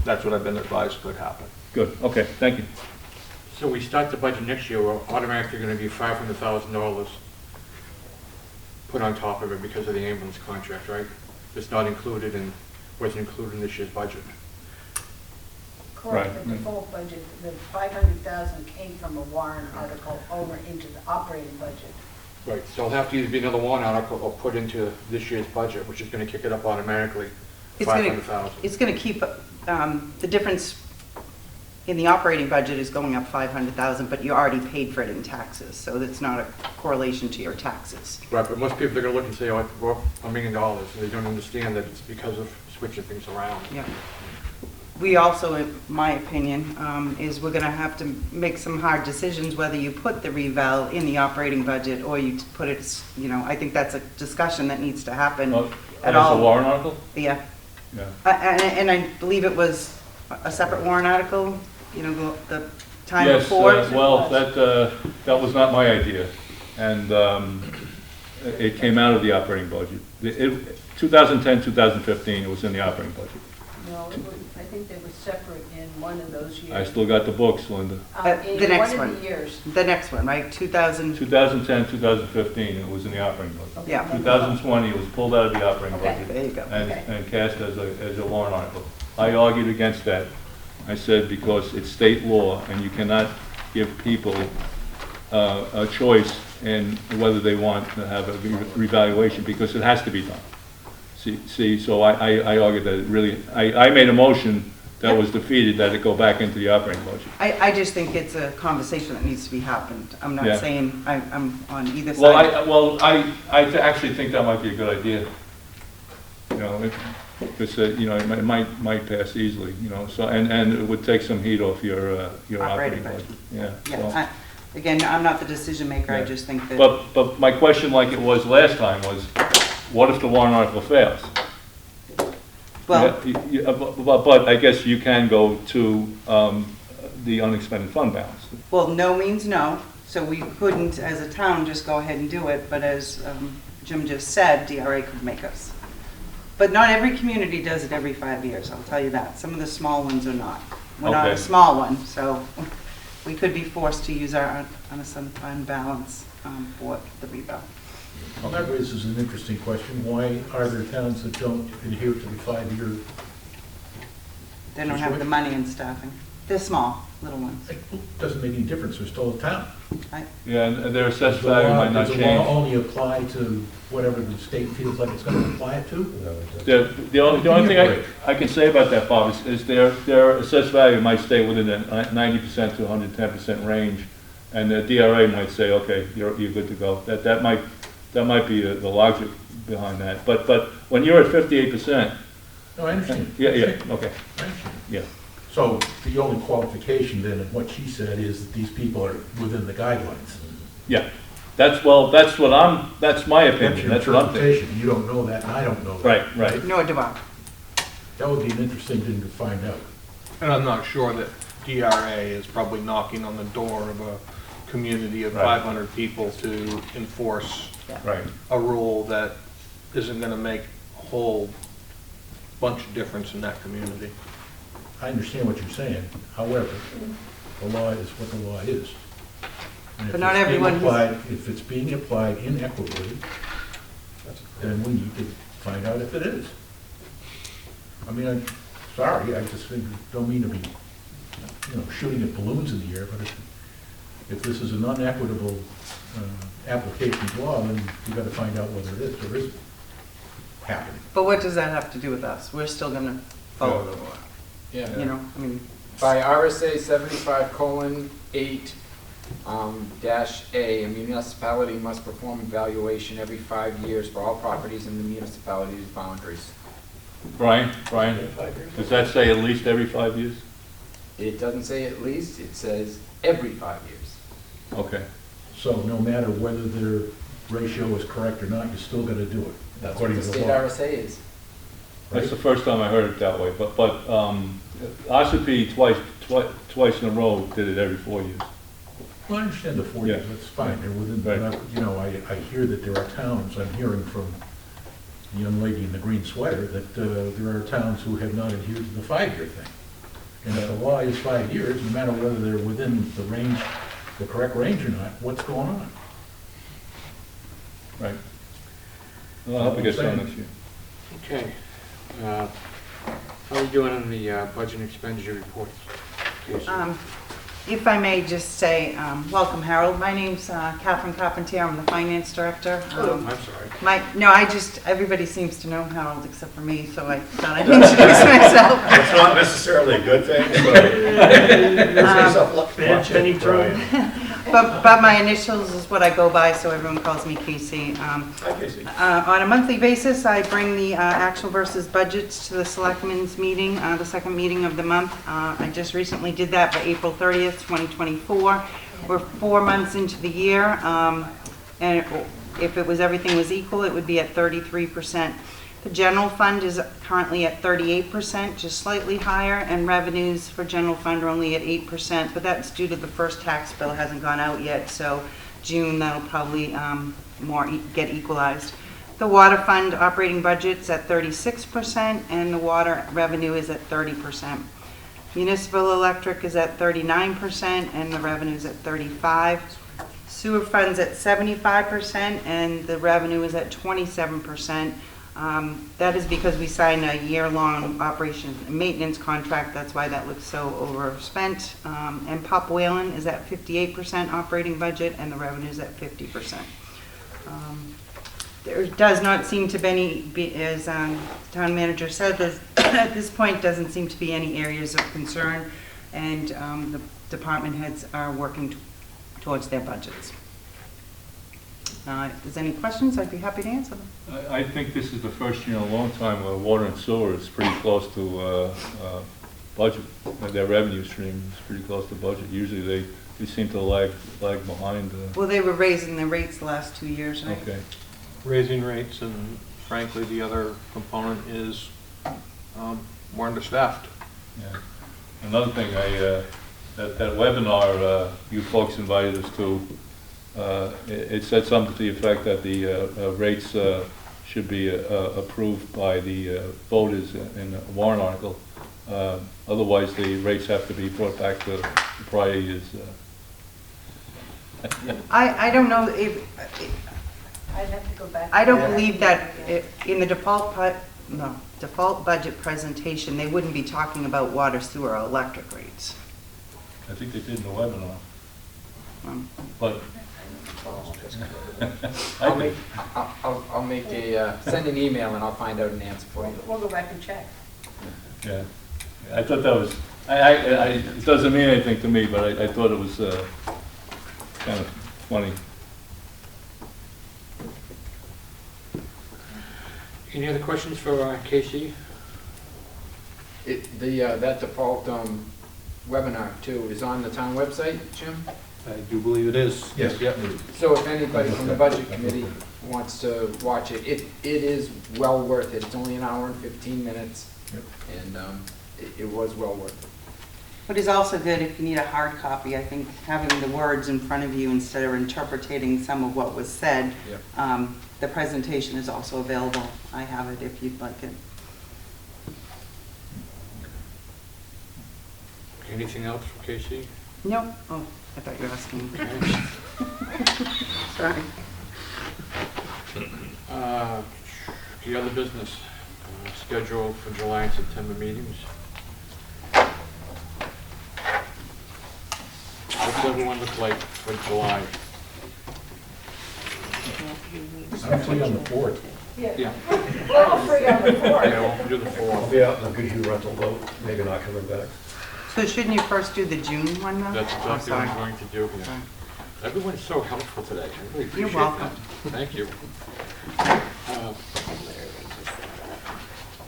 That's what I've been advised could happen. good, okay, thank you. So we start the budget next year, we're automatically going to be $500,000 put on top of it because of the ambulance contract, right? It's not included in, wasn't included in this year's budget. Correct, Right. the default budget, the 500,000 came from a warrant article over into the operating budget. Right, so it'll have to either be another warrant article or put into this year's budget, which is going to kick it up automatically, It's gonna- 500,000. It's going to keep, the difference in the operating budget is going up 500,000, but you already paid for it in taxes, so that's not a correlation to your taxes. Right, but most people are going to look and say, oh, we're up $1 million, and they don't understand that it's because of switching things around. Yeah. We also, in my opinion, is we're going to have to make some hard decisions whether you put the reval in the operating budget or you put it, I think that's a discussion that needs to happen at all. As a warrant article? Yeah. Yeah. And I believe it was a separate warrant article, the time Yes, before. well, that was not my idea, and it came out of the operating budget. 2010, 2015, it was in the operating budget. No, I think they were separate in one of those years. I still got the books, Linda. The next In one one. of the years. The next one, right? 2000, 2010, 2015, it was in the operating budget. yeah. 2020, it was pulled out of the operating Okay. budget. There you go. And cast as a warrant article. I argued against that. I said because it's state law and you cannot give people a choice in whether they want to have a revaluation because it has to be done. See, so I argued that it really, I made a motion that was defeated that it go back into the operating budget. I just think it's a conversation that needs to be happened. I'm Yeah. not saying I'm on either side. I actually think that might be a good idea. Because, it might pass easily, so, and it would take some heat off your operating budget. Yeah. so. Yeah, again, I'm not the decision maker, I Yeah. just think that. But my question, like it was last time, was, what if the warrant article fails? Well, But I guess you can go to the unexpended fund balance. well, no means no, so we couldn't, as a town, just go ahead and do it, but as Jim just said, DRA could make us. But not every community does it every 5 years, I'll tell you that. Some of the small ones are not. We're not a Okay. small one, so we could be forced to use our unassigned fund balance for the reval. Well, that raises an interesting question. Why are there towns that don't adhere to the 5-year? They don't have the money and staffing. They're small, little ones. It doesn't make any difference, they're still a town. Yeah, and their assessed Does the law- value might not Does the law change. only apply to whatever the state feels like it's gonna apply it to? The only thing I can say about that, Bob, is their assessed value might stay within the 90% to 110% range, and the DRA might say, okay, you're good to go. That might be the logic behind that. But when you're at 58%, No, I understand. yeah, okay, I understand. yeah. So the only qualification then of what she said is that these people are within the guidelines. Yeah, that's my That's opinion, your that's what I'm thinking. interpretation. You don't know that, and I don't know that. Right. Nor do I. That would be an interesting thing to find out. And I'm not sure that DRA is probably knocking on the door of a community of Right. 500 people to enforce Right. a rule that isn't gonna make a whole bunch of difference in that community. I understand what you're saying. However, the law is what the law is. And But if not it's being everyone applied- If it's being applied inequitably, then we need to find out if it is. I mean, I'm sorry, I just don't mean to be, shooting at balloons in the air, but if this is an unequitable application of law, then we gotta find out whether it is or isn't happening. But what does that have to do with us? We're still gonna follow the law, Yeah. you know, I mean, By RSA 75:8 dash A, a municipality must perform evaluation every 5 years for all properties in the municipality's boundaries. Brian, does that say at least every 5 years? It doesn't say at least, it says every 5 years. Okay. So no matter whether their ratio is correct or not, you're still gonna do it. That's what according the to state law. RSA is. That's the first time I heard it that way, but RCP twice in a row did it every 4 years. Well, I understand the 4 years, Yeah. that's fine, they're within, Right. I hear that there are towns, I'm hearing from the young lady in the green sweater, that there are towns who have not adhered to the 5-year thing. And if the law is 5 years, no matter whether they're within the range, the correct range or not, what's going on? Right. Well, I hope it gets done next year. Okay. How are we doing on the budget and expenditure reports? Casey? if I may just say, welcome Harold, my name's Catherine Carpentier, I'm the finance director. I'm sorry. Everybody seems to know Harold except for me, so I thought I'd introduce myself. It's not necessarily a good thing, so. Bad Penny Troy. But my initials is what I go by, so everyone calls me Casey. Hi, Casey. On a monthly basis, I bring the actual versus budgets to the selectmen's meeting, the second meeting of the month. I just recently did that by April 30th, 2024. We're 4 months into the year, and if everything was equal, it would be at 33%. The general fund is currently at 38%, just slightly higher, and revenues for general fund are only at 8%, but that's due to the first tax bill hasn't gone out yet, so June that'll probably get equalized. The water fund operating budget's at 36%, and the water revenue is at 30%. Municipal electric is at 39%, and the revenue is at 35%. Sewer fund's at 75%, and the revenue is at 27%. That is because we signed a year-long operations and maintenance contract. That's why that looks so overspent. And Pop Whalen is at 58% operating budget, and the revenue is at 50%. There does not seem to be, as town manager said, at this point doesn't seem to be any areas of concern, and the department heads are working towards their budgets. If there's any questions, I'd be happy to answer them. I think this is the first year in a long time where water and sewer is pretty close to budget. Their revenue stream is pretty close to budget. Usually they seem to lag behind. Well, they were raising the rates the last 2 years, right? Okay. Raising rates, and frankly, the other component is we're understaffed. Yeah. Another thing, that webinar you folks invited us to, it said something to the effect that the rates should be approved by the voters in the warrant article. Otherwise, the rates have to be brought back to the prior years. I don't know if, I'd have to go back. I don't believe that in the default budget presentation, they wouldn't be talking about water, sewer, or electric rates. I think they did in the webinar, Um, but. I'll make a, send an email and I'll find out an answer for you. We'll go back and check. Yeah, I thought that was, it doesn't mean anything to me, but I thought it was kind of funny. Any other questions for Casey? That default webinar too is on the town website, Jim? I do believe it is. Yes. Yep. So if anybody from the budget committee wants to watch it, it is well worth it. It's only an hour and 15 minutes. Yep. And it was well worth it. What is also good, if you need a hard copy, I think having the words in front of you instead of interpreting some of what was said, Yep. the presentation is also available. I have it if you'd like it. Anything else for Casey? Nope. Oh, I thought you were asking. Sorry. The other business, schedule for July and September meetings. What's everyone look like for July? I'm free on the 4th. Yeah. We're all free on the 4th. Yeah, we'll do the I'll 4th. be out in a Goodhue rental boat, maybe not coming back. So shouldn't you first do the June one though? That's Oh, exactly what I'm sorry. going to do. Yeah. Sorry. Everyone's so helpful today. I really appreciate You're welcome. that. Thank you.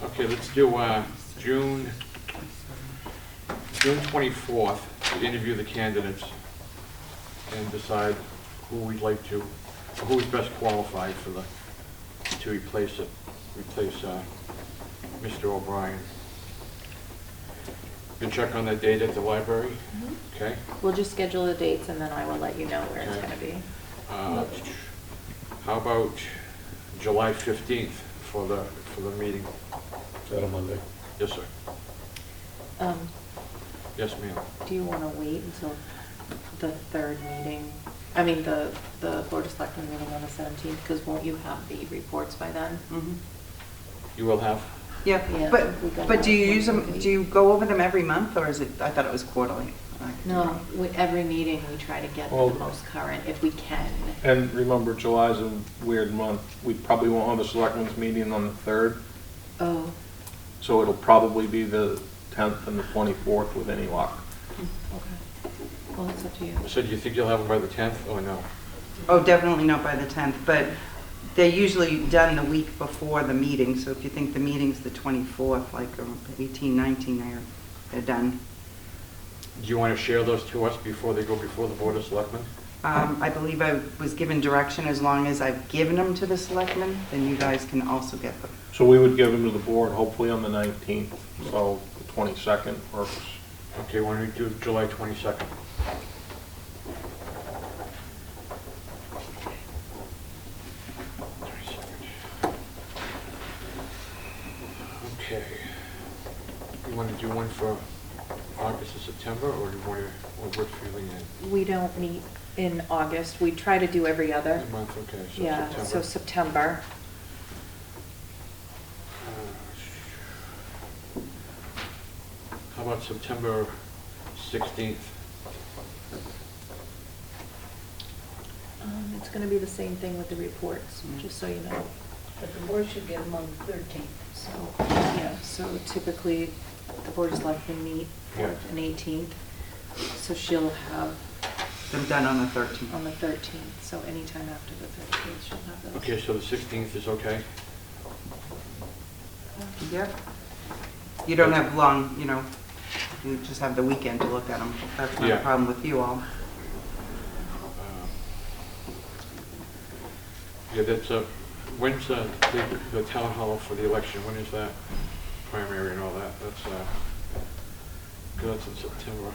Okay, let's do June 24th to interview the candidates and decide who we'd like to, or who is best qualified for to replace Mr. O'Brien. You can check on that date at the library, okay? We'll just schedule the dates and then I will let you know where it's Okay. gonna be. How about July 15th for the meeting? Is that a Monday? Yes, sir. Yes, ma'am. Do you wanna wait until the third meeting? I mean, the Board of Selectmen meeting on the 17th, because won't you have the reports by then? Mhm. You will have? Yeah, Yeah, we got but do you that use them, one. do you go over them every month or is it, I thought it was quarterly? I could be No, wrong. with every meeting, we try to get Well- the most current if we can. And remember, July's a weird month. We probably won't have a selectmen's meeting on the 3rd, Oh, so it'll probably be the 10th and the 24th with any luck. okay. Well, it's up to you. So do you think you'll have them by the 10th or no? Oh, definitely not by the 10th, but they're usually done the week before the meeting, so if you think the meeting's the 24th, like 18, 19, they're done. Do you want to share those to us before they go before the Board of Selectmen? I believe I was given direction, as long as I've given them to the selectmen, then you guys can also get them. So we would give them to the board hopefully on the 19th, so the 22nd works. Okay, why don't we do July 22nd? Okay. You want to do one for August and September, or do you want to, what works for you, Leanne? We don't meet in August. We try to do every other. A month, okay, so Yeah, September. so September. How about September 16th? It's gonna be the same thing with the reports, just so you know. But the board should get them on the 13th. So, yeah, so typically, the Board of Selectmen meet Yeah. 4th and 18th. So she'll have Them done on the 13th. on the 13th, so anytime after the 13th, she'll have those. Okay, so the 16th is okay? Yep. You don't have long, you know, you just have the weekend to look at them. That's not a Yeah. problem with you all. Yeah, that's, when's the town hall for the election, when is that? Primary and all that, that's in September.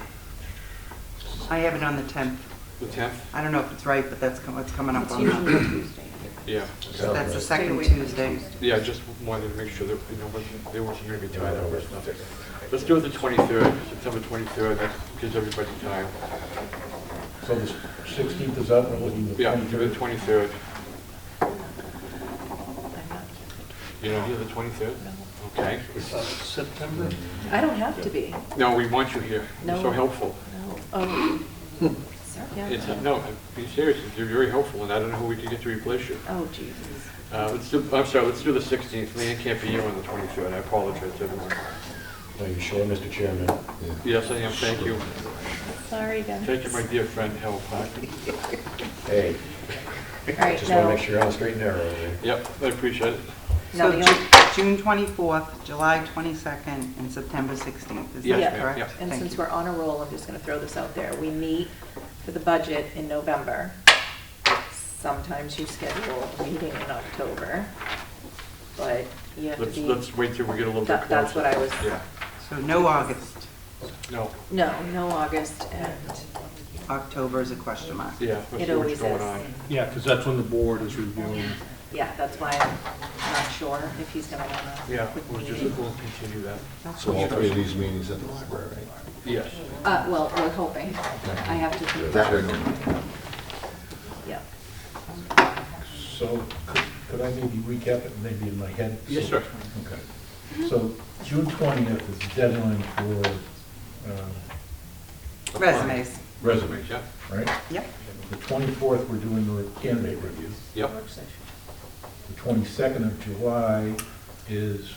I have it on the 10th. The 10th? I don't know if it's right, but that's what's coming up It's on usually that. Tuesday. Yeah. So that's the second Stay away from Tuesday. Yeah, I just wanted to make sure that, they weren't going to be tied up or something. Let's do it the 23rd, September 23rd, that gives everybody time. So the 16th is up, we're looking at the Yeah, 23rd. the 23rd. I'm not- You know, here the 23rd? Okay. September? I don't have to be. No, we want you here. You're so No. helpful. No. Oh. Yeah. It's, no, be serious, you're very helpful, and I don't know who we can get to replace you. Oh, Jesus. I'm sorry, let's do the 16th. Leanne can't be here on the 23rd. I apologize to everyone. Are you sure, Mr. Chairman? Yes, I am, thank you. Sorry, guys. Thank you, my dear friend, Hal Packer. Hey, All right, just want to now, make sure you're on the straight and narrow there. Yep, I appreciate it. No, So the June 24th, July 22nd, and September 16th, is Yes, that ma'am, correct? yeah. and Thank since you. we're on a roll, I'm just gonna throw this out there. We meet for the budget in November. Sometimes you schedule a meeting in October, but you have to be. Let's wait till we get a little bit closer. That's what I was. Yeah, So no August. no, No August, and October is a question mark. yeah, let's it see what's always going is. on. Yeah, because that's when the board is reviewing. Yeah, that's why I'm not sure if he's gonna wanna. Yeah, quick we'll meeting. continue that. So all three of these meetings at the library, right? Yes. Well, we're hoping. I have to. confirm. That we know. Yeah. So could I maybe recap it maybe in my head? Yes, sir. Okay. So June 20th is the deadline for Resumes. resumes, Yeah, right? Yep. The 24th, we're doing the candidate review. yep, The 22nd of July is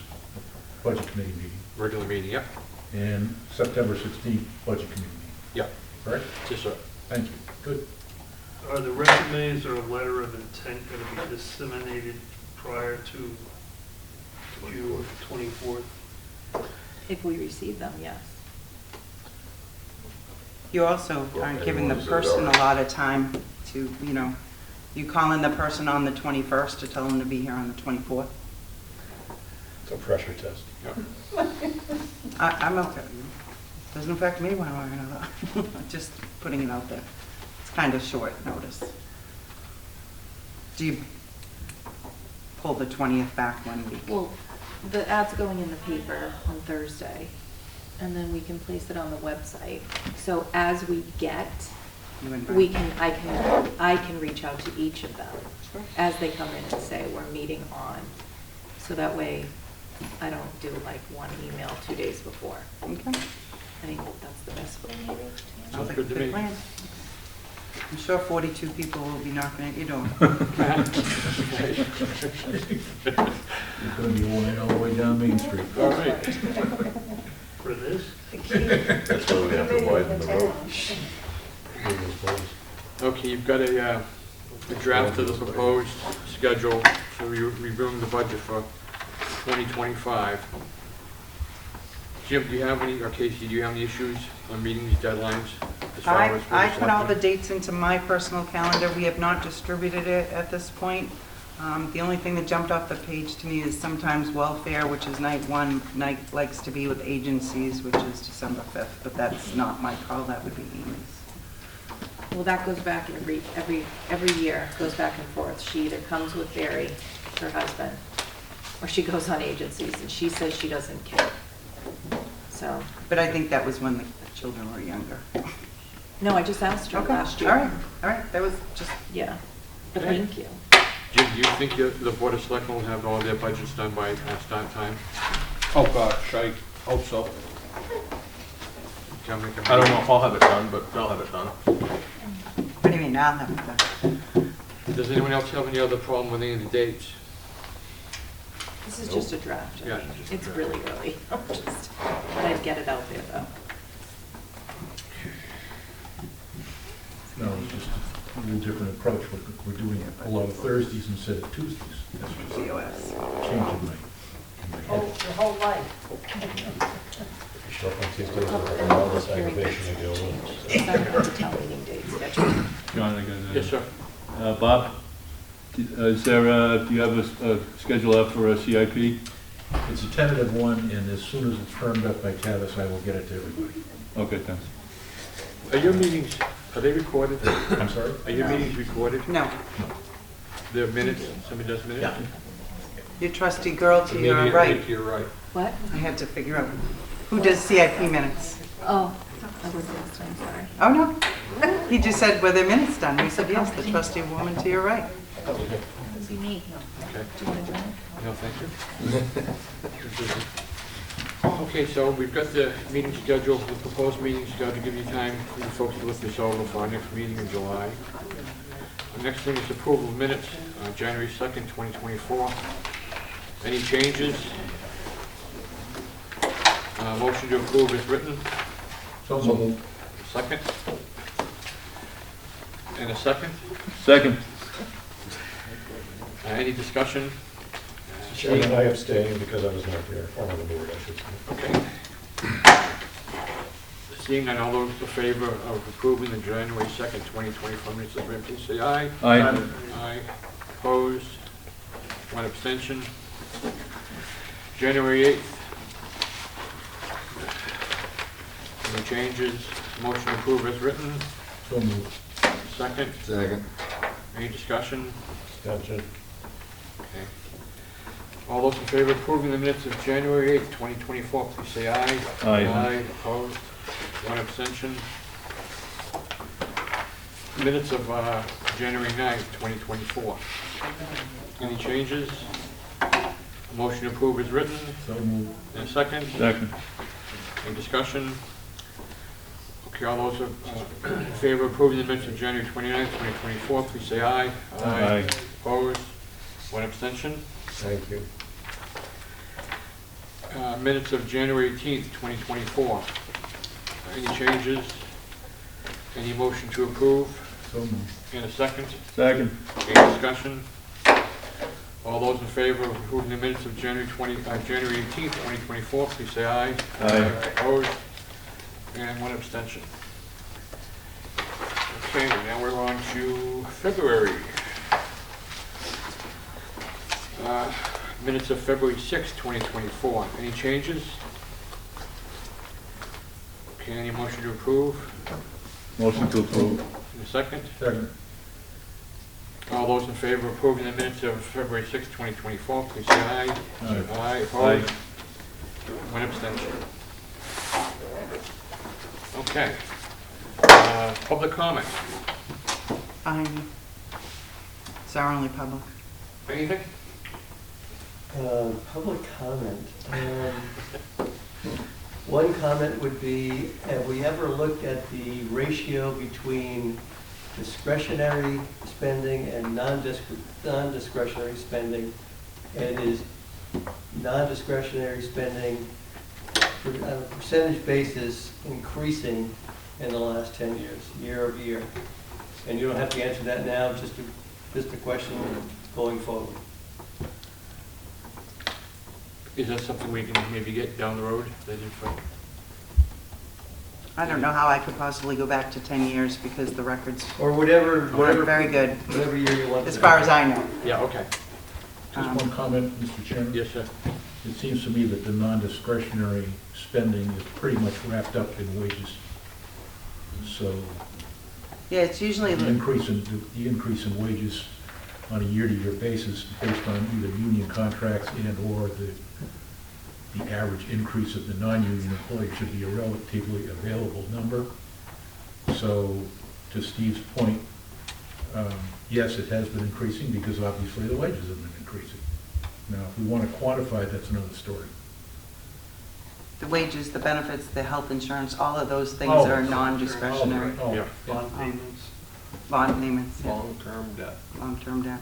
budget committee meeting. regular meeting, yep, And September 16th, budget committee meeting, yep, correct? yes, sir. Thank you. Good. Are the resumes or a letter of intent going to be disseminated prior to June 24th? If we receive them, yes. You also aren't giving the person a lot of time to, you call in the person on the 21st to tell them to be here on the 24th. It's a pressure test. Yep. I'm okay. Doesn't affect me one way or another. Just putting it out there. It's kind of short notice. Do you pull the 20th back 1 week? Well, the ad's going in the paper on Thursday, and then we can place it on the website. So as we get, You and we Brian? I can reach out to each of them as they come in and say, we're meeting on. So that way, I don't do like one email 2 days before. Okay. I think that's the best way, maybe. Sounds Like good to a me. plan. I'm sure 42 people will be knocking at your door. It's going to be a line all the way down Main Street. All right. For this? That's why we have to widen the road. Okay, you've got a draft of the proposed schedule for reviewing the budget for 2025. Jim, do you have any, or Casey, do you have any issues on meeting these deadlines? as far as I put all the selectmen? dates into my personal calendar. We have not distributed it at this point. The only thing that jumped off the page to me is sometimes welfare, which is night one, night likes to be with agencies, which is December 5th, but that's not my call, that would be Amy's. Well, that goes back every year, goes back and forth. She either comes with Barry, her husband, or she goes on agencies, and she says she doesn't care. So, But I think that was when the children were younger. no, I just asked her Okay, last year. all right, that was just, Yeah, but Okay. thank you. Jim, do you think the Board of Selectmen will have all their budgets done by start time? Oh, gosh, I hope so. Can I make a I don't know motion? if I'll have it done, but they'll have it done. what do you mean, I'll have it done? Does anyone else have any other problem with any of the dates? This is just a draft. I Yeah, mean, just a it's draft. really early. Just thought I'd get it out there, though. No, it's just a little different approach. We're doing a lot of Thursdays instead of Tuesdays. That's what's COS. changing my head. Your whole life. Show up on Tuesdays with all this aggravation to deal with. Decide on the town meeting date schedule. John, I got that. Yes, sir. Bob, is there, do you have a schedule up for a CIP? It's a tentative one, and as soon as it's firmed up by Tavis, I will get it to everybody. Okay, thanks. Are your meetings, are they recorded? I'm sorry? Are your meetings recorded? No, The minutes, somebody does minutes? Yeah. your trustee girl to your Immediately right. to your right. What? I had to figure out, who does CIP minutes? Oh, I was last time, sorry. Oh, no. He just said, were there minutes done? We said, yes, the trustee woman to your right. This is me. Okay. Do you want to join? No, thank you. Okay, so we've got the meeting schedule, the proposed meeting schedule, to give you time for you folks to look this over for our next meeting in July. The next thing is approval of minutes, January 2nd, 2024. Any changes? Motion to approve is written. So moved. Second? And a second? Second. Any discussion? Chairman, I abstain because I was not there, or on the board, I should say. Okay. Seeing none, all those in favor of approving the January 2nd, 2024 minutes as written, please say aye. Aye. Aye. Opposed? One abstention. January 8th. Any changes? Motion to approve as written. So moved. Second? Second. Any discussion? Gotcha. Okay. All those in favor of approving the minutes of January 8th, 2024, please say aye. Aye. Aye. Opposed? One abstention. Minutes of January 9th, 2024. Any changes? Motion to approve is written. So moved. And a second? Second. Any discussion? Okay, all those in favor of approving the minutes of January 29th, 2024, please say aye. Aye. Opposed? One abstention. Thank you. Minutes of January 18th, 2024. Any changes? Any motion to approve? So moved. In a second? Second. Any discussion? All those in favor of approving the minutes of January 18th, 2024, please say aye. Aye. Opposed? And one abstention. Okay, now we're on to February. Minutes of February 6th, 2024. Any changes? Okay, any motion to approve? Motion to approve. In a second? Second. All those in favor of approving the minutes of February 6th, 2024, please say aye. Aye. Aye. Opposed? One abstention. Okay. Public comment. It's our only public. Anything? Public comment. One comment would be, have we ever looked at the ratio between discretionary spending and non-discretionary spending? And is non-discretionary spending on a percentage basis increasing in the last 10 years, year over year? And you don't have to answer that now, just a question going forward. Is that something we can maybe get down the road? That info? I don't know how I could possibly go back to 10 years because the records Or whatever, weren't very good, whatever year you want. as far as I know. Yeah, okay. Just one comment, Mr. Chairman. Yes, sir. It seems to me that the non-discretionary spending is pretty much wrapped up in wages. So Yeah, it's usually, the increase in wages on a year-to-year basis based on either union contracts and/or the average increase of the non-union employees should be a relatively available number. So to Steve's point, yes, it has been increasing because obviously the wages have been increasing. Now, if we want to quantify, that's another story. the wages, the benefits, the health insurance, all of those things Oh. are non-discretionary. Oh, Yeah. Bond payments. Bond payments, yeah. Long-term debt. Long-term debt.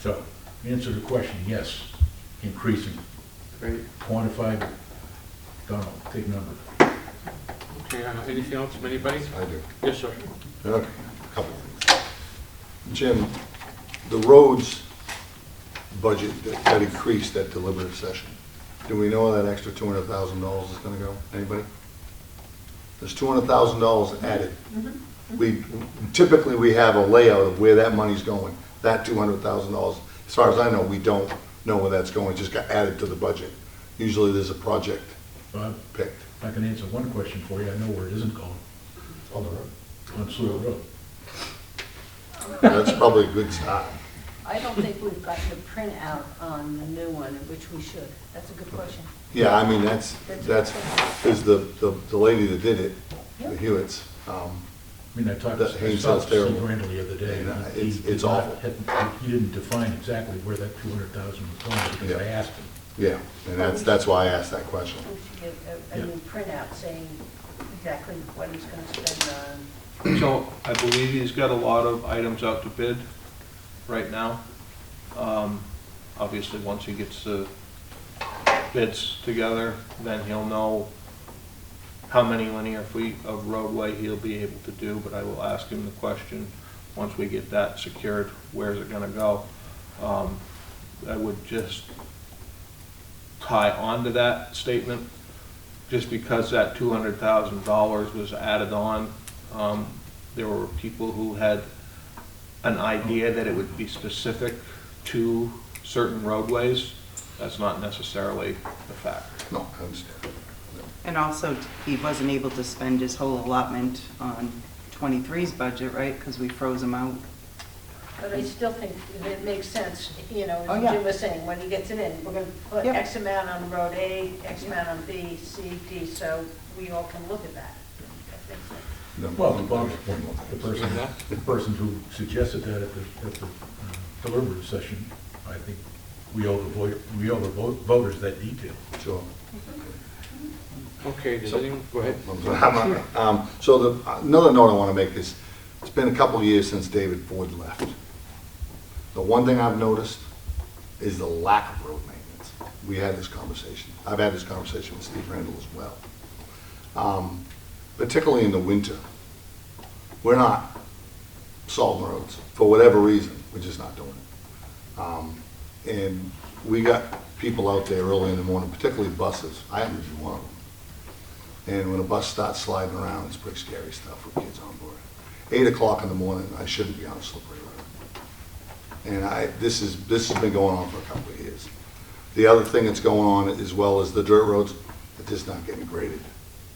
So, answer the question, yes, increasing. Great. Quantified, don't know, big number. Okay, anything else from anybody? I do. Yes, sir. Okay, a couple of things. Jim, the roads budget that increased at deliberative session, do we know where that extra $200,000 is going to go? Anybody? There's $200,000 added. Typically, we have a layout of where that money's going. That $200,000, as far as I know, we don't know where that's going, it just got added to the budget. Usually there's a project Bob, picked. I can answer one question for you, I know where it isn't going, On the road. on Sewell Road. That's probably a good start. I don't think we've gotten a printout on the new one, which we should. That's a good question. Yeah, I mean, that's, because the lady that did it, the Hewitts, I mean, I talked That to Haynes Steve sounds terrible. Randall the other day. And, He it's did not- awful. He didn't define exactly where that 200,000 was going because I Yeah. asked him. Yeah, and that's why I asked that question. We should get a new printout saying exactly what he's going to spend on. So I believe he's got a lot of items out to bid right now. Obviously, once he gets the bids together, then he'll know how many linear feet of roadway he'll be able to do, but I will ask him the question, once we get that secured, where's it gonna go? I would just tie on to that statement, just because that $200,000 was added on. There were people who had an idea that it would be specific to certain roadways. That's not necessarily the fact. No, I understand. And also, he wasn't able to spend his whole allotment on 23's budget, right? Because we froze him out. But I still think it makes sense, you know, Oh, as yeah. Jim was saying, when he gets it in, we're going to put Yep. X amount on road A, X amount on B, C, D, so we all can look at that. That makes sense. No. Well, to Bob's point, the person who suggested that at the deliberative session, I think we owe the voters that detail. Sure. Okay, does anyone, go ahead. So another note I want to make is, it's been a couple of years since David Ford left. The one thing I've noticed is the lack of road maintenance. We had this conversation. I've had this conversation with Steve Randall as well. Particularly in the winter. We're not salting roads for whatever reason. We're just not doing it. And we got people out there early in the morning, particularly buses. I happen to be one of them. And when a bus starts sliding around, it's pretty scary stuff with kids on board. 8 o'clock in the morning, I shouldn't be on a slippery road. And this has been going on for a couple of years. The other thing that's going on as well as the dirt roads, they're just not getting graded.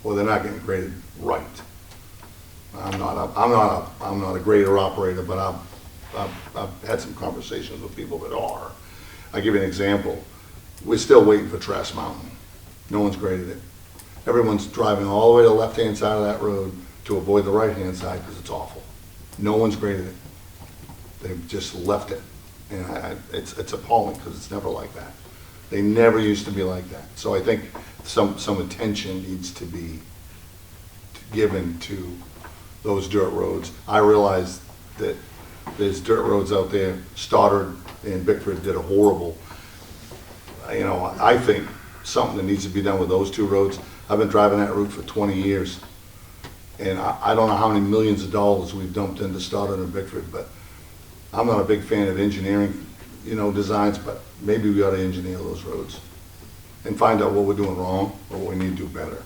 Well, they're not getting graded right. I'm not a grader operator, but I've had some conversations with people that are. I'll give you an example. We're still waiting for Trask Mountain. No one's graded it. Everyone's driving all the way to the left-hand side of that road to avoid the right-hand side because it's awful. No one's graded it. They've just left it. And it's appalling because it's never like that. They never used to be like that. So I think some attention needs to be given to those dirt roads. I realize that there's dirt roads out there. Stoddard and Bickford did a horrible, I think something that needs to be done with those two roads. I've been driving that route for 20 years. And I don't know how many millions of dollars we've dumped into Stoddard and Bickford, but I'm not a big fan of engineering, designs, but maybe we ought to engineer those roads and find out what we're doing wrong or what we need to do better.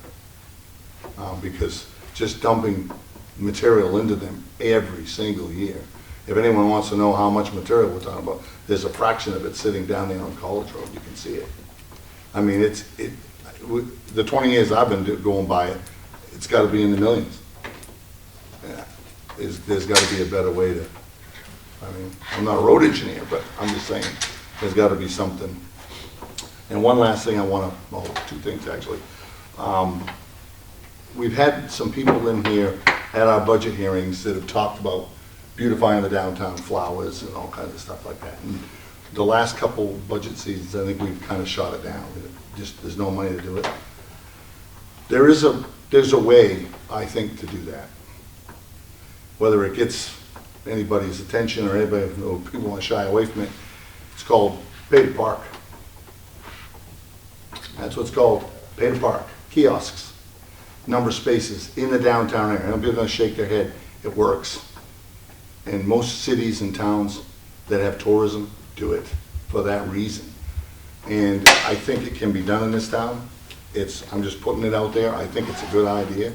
Because just dumping material into them every single year. If anyone wants to know how much material we're talking about, there's a fraction of it sitting down there on College Road. You can see it. I mean, the 20 years I've been going by it, it's got to be in the millions. Yeah. There's got to be a better way to, I'm not a road engineer, but I'm just saying, there's got to be something. And one last thing two things actually. We've had some people in here at our budget hearings that have talked about beautifying the downtown, flowers and all kinds of stuff like that. And the last couple budget seasons, I think we've kind of shot it down. There's no money to do it. There's a way, I think, to do that. Whether it gets anybody's attention or people want to shy away from it, it's called pay to park. That's what it's called, pay to park. Kiosks, number of spaces in the downtown area. And people are going to shake their head. It works. And most cities and towns that have tourism do it for that reason. And I think it can be done in this town. I'm just putting it out there. I think it's a good idea.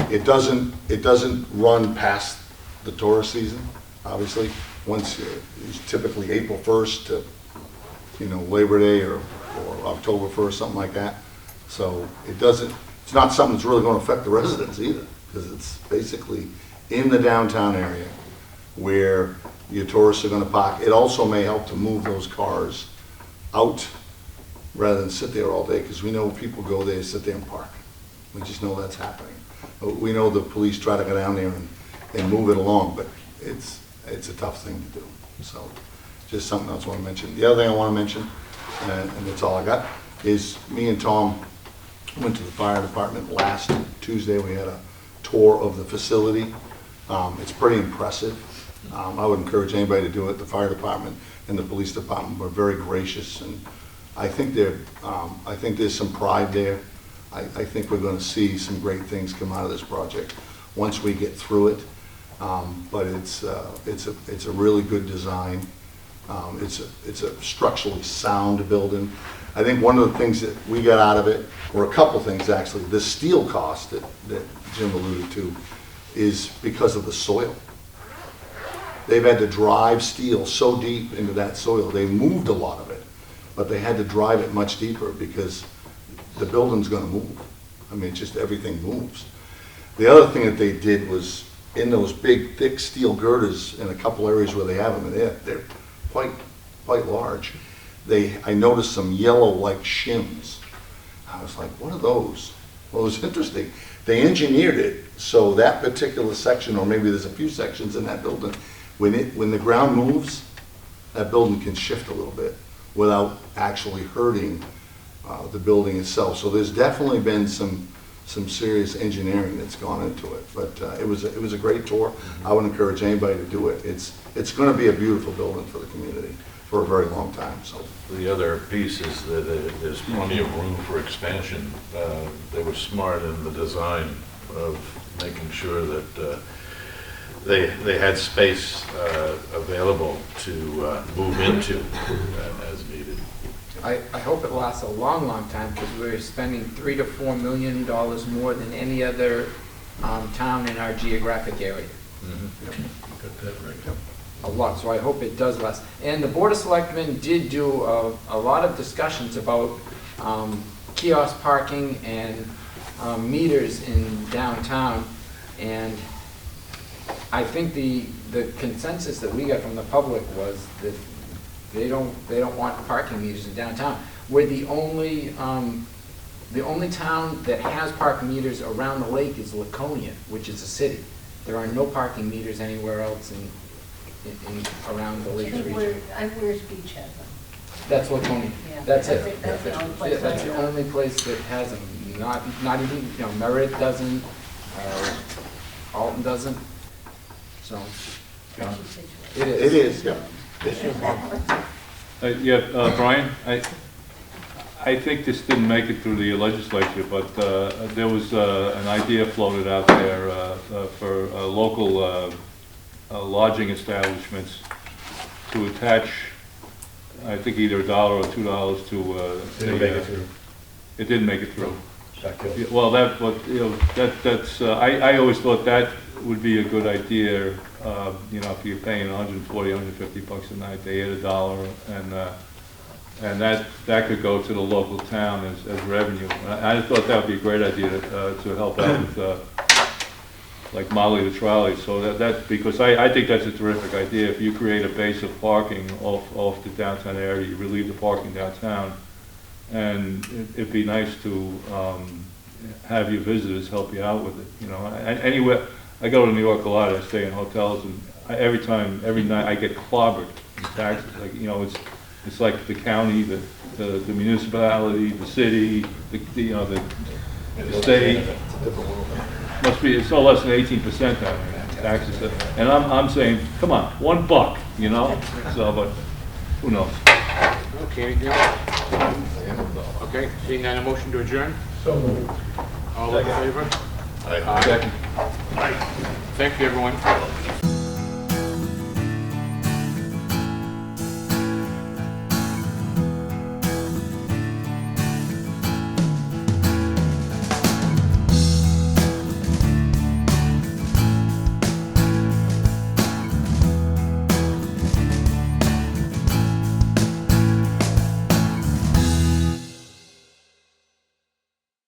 It doesn't run past the tourist season, obviously. It's typically April 1st to, Labor Day or October 1st, something like that. So it's not something that's really going to affect the residents either, because it's basically in the downtown area where your tourists are going to park. It also may help to move those cars out rather than sit there all day, because we know people go there, sit there and park. We just know that's happening. We know the police try to go down there and move it along, but it's a tough thing to do. So just something else I want to mention. The other thing I want to mention, and that's all I got, is me and Tom went to the fire department last Tuesday. We had a tour of the facility. It's pretty impressive. I would encourage anybody to do it. The fire department and the police department were very gracious, and I think there's some pride there. I think we're going to see some great things come out of this project once we get through it. But it's a really good design. It's a structurally sound building. I think one of the things that we got out of it, or a couple things actually, the steel cost that Jim alluded to is because of the soil. They've had to drive steel so deep into that soil. They moved a lot of it, but they had to drive it much deeper because the building's going to move. I mean, just everything moves. The other thing that they did was in those big, thick steel girders in a couple areas where they have them, and they're quite large. I noticed some yellow like shims. I was like, what are those? Well, it was interesting. They engineered it so that particular section, or maybe there's a few sections in that building, when the ground moves, that building can shift a little bit without actually hurting the building itself. So there's definitely been some serious engineering that's gone into it. But it was a great tour. I would encourage anybody to do it. It's going to be a beautiful building for the community for a very long time. So The other piece is that there's plenty of room for expansion. They were smart in the design of making sure that they had space available to move into as needed. I hope it lasts a long, long time, because we're spending $3 to $4 million more than any other town in our geographic area. Got that right. A lot, so I hope it does last. And the Board of Selectmen did do a lot of discussions about kiosk parking and meters in downtown, and I think the consensus that we got from the public was that they don't want parking meters in downtown. We're the only town that has parking meters around the lake is Laconia, which is a city. There are no parking meters anywhere else in around the lake region. Where's Beach has them? That's Laconia. Yeah. That's it. That's the only place. That's the only place that has them. Not even, Merritt doesn't, Alton doesn't. So, it is. it is, yeah. Brian, I think this didn't make it through the legislature, but there was an idea floated out there for local lodging establishments to attach, I think, either $1 or $2 to. Didn't make it through. It didn't make it through. Got killed. Well, that's. I always thought that would be a good idea. If you're paying $140, $150 a night, they add $1, and that could go to the local town as revenue. I thought that would be a great idea to help out with like Molly the trolley. So because I think that's a terrific idea. If you create a base of parking off the downtown area, you relieve the parking downtown, and it'd be nice to have your visitors help you out with it. Anywhere I go to New York a lot, I stay in hotels, and every night I get clobbered in taxes. Like it's like the county, the municipality, the city, the state. Must be, it's no less than 18% down there, taxes. And I'm saying, come on, $1, So, but who knows? Okay, anything else? Okay, seeing none, a motion to adjourn? So moved. All in favor? Second. Thank you, everyone.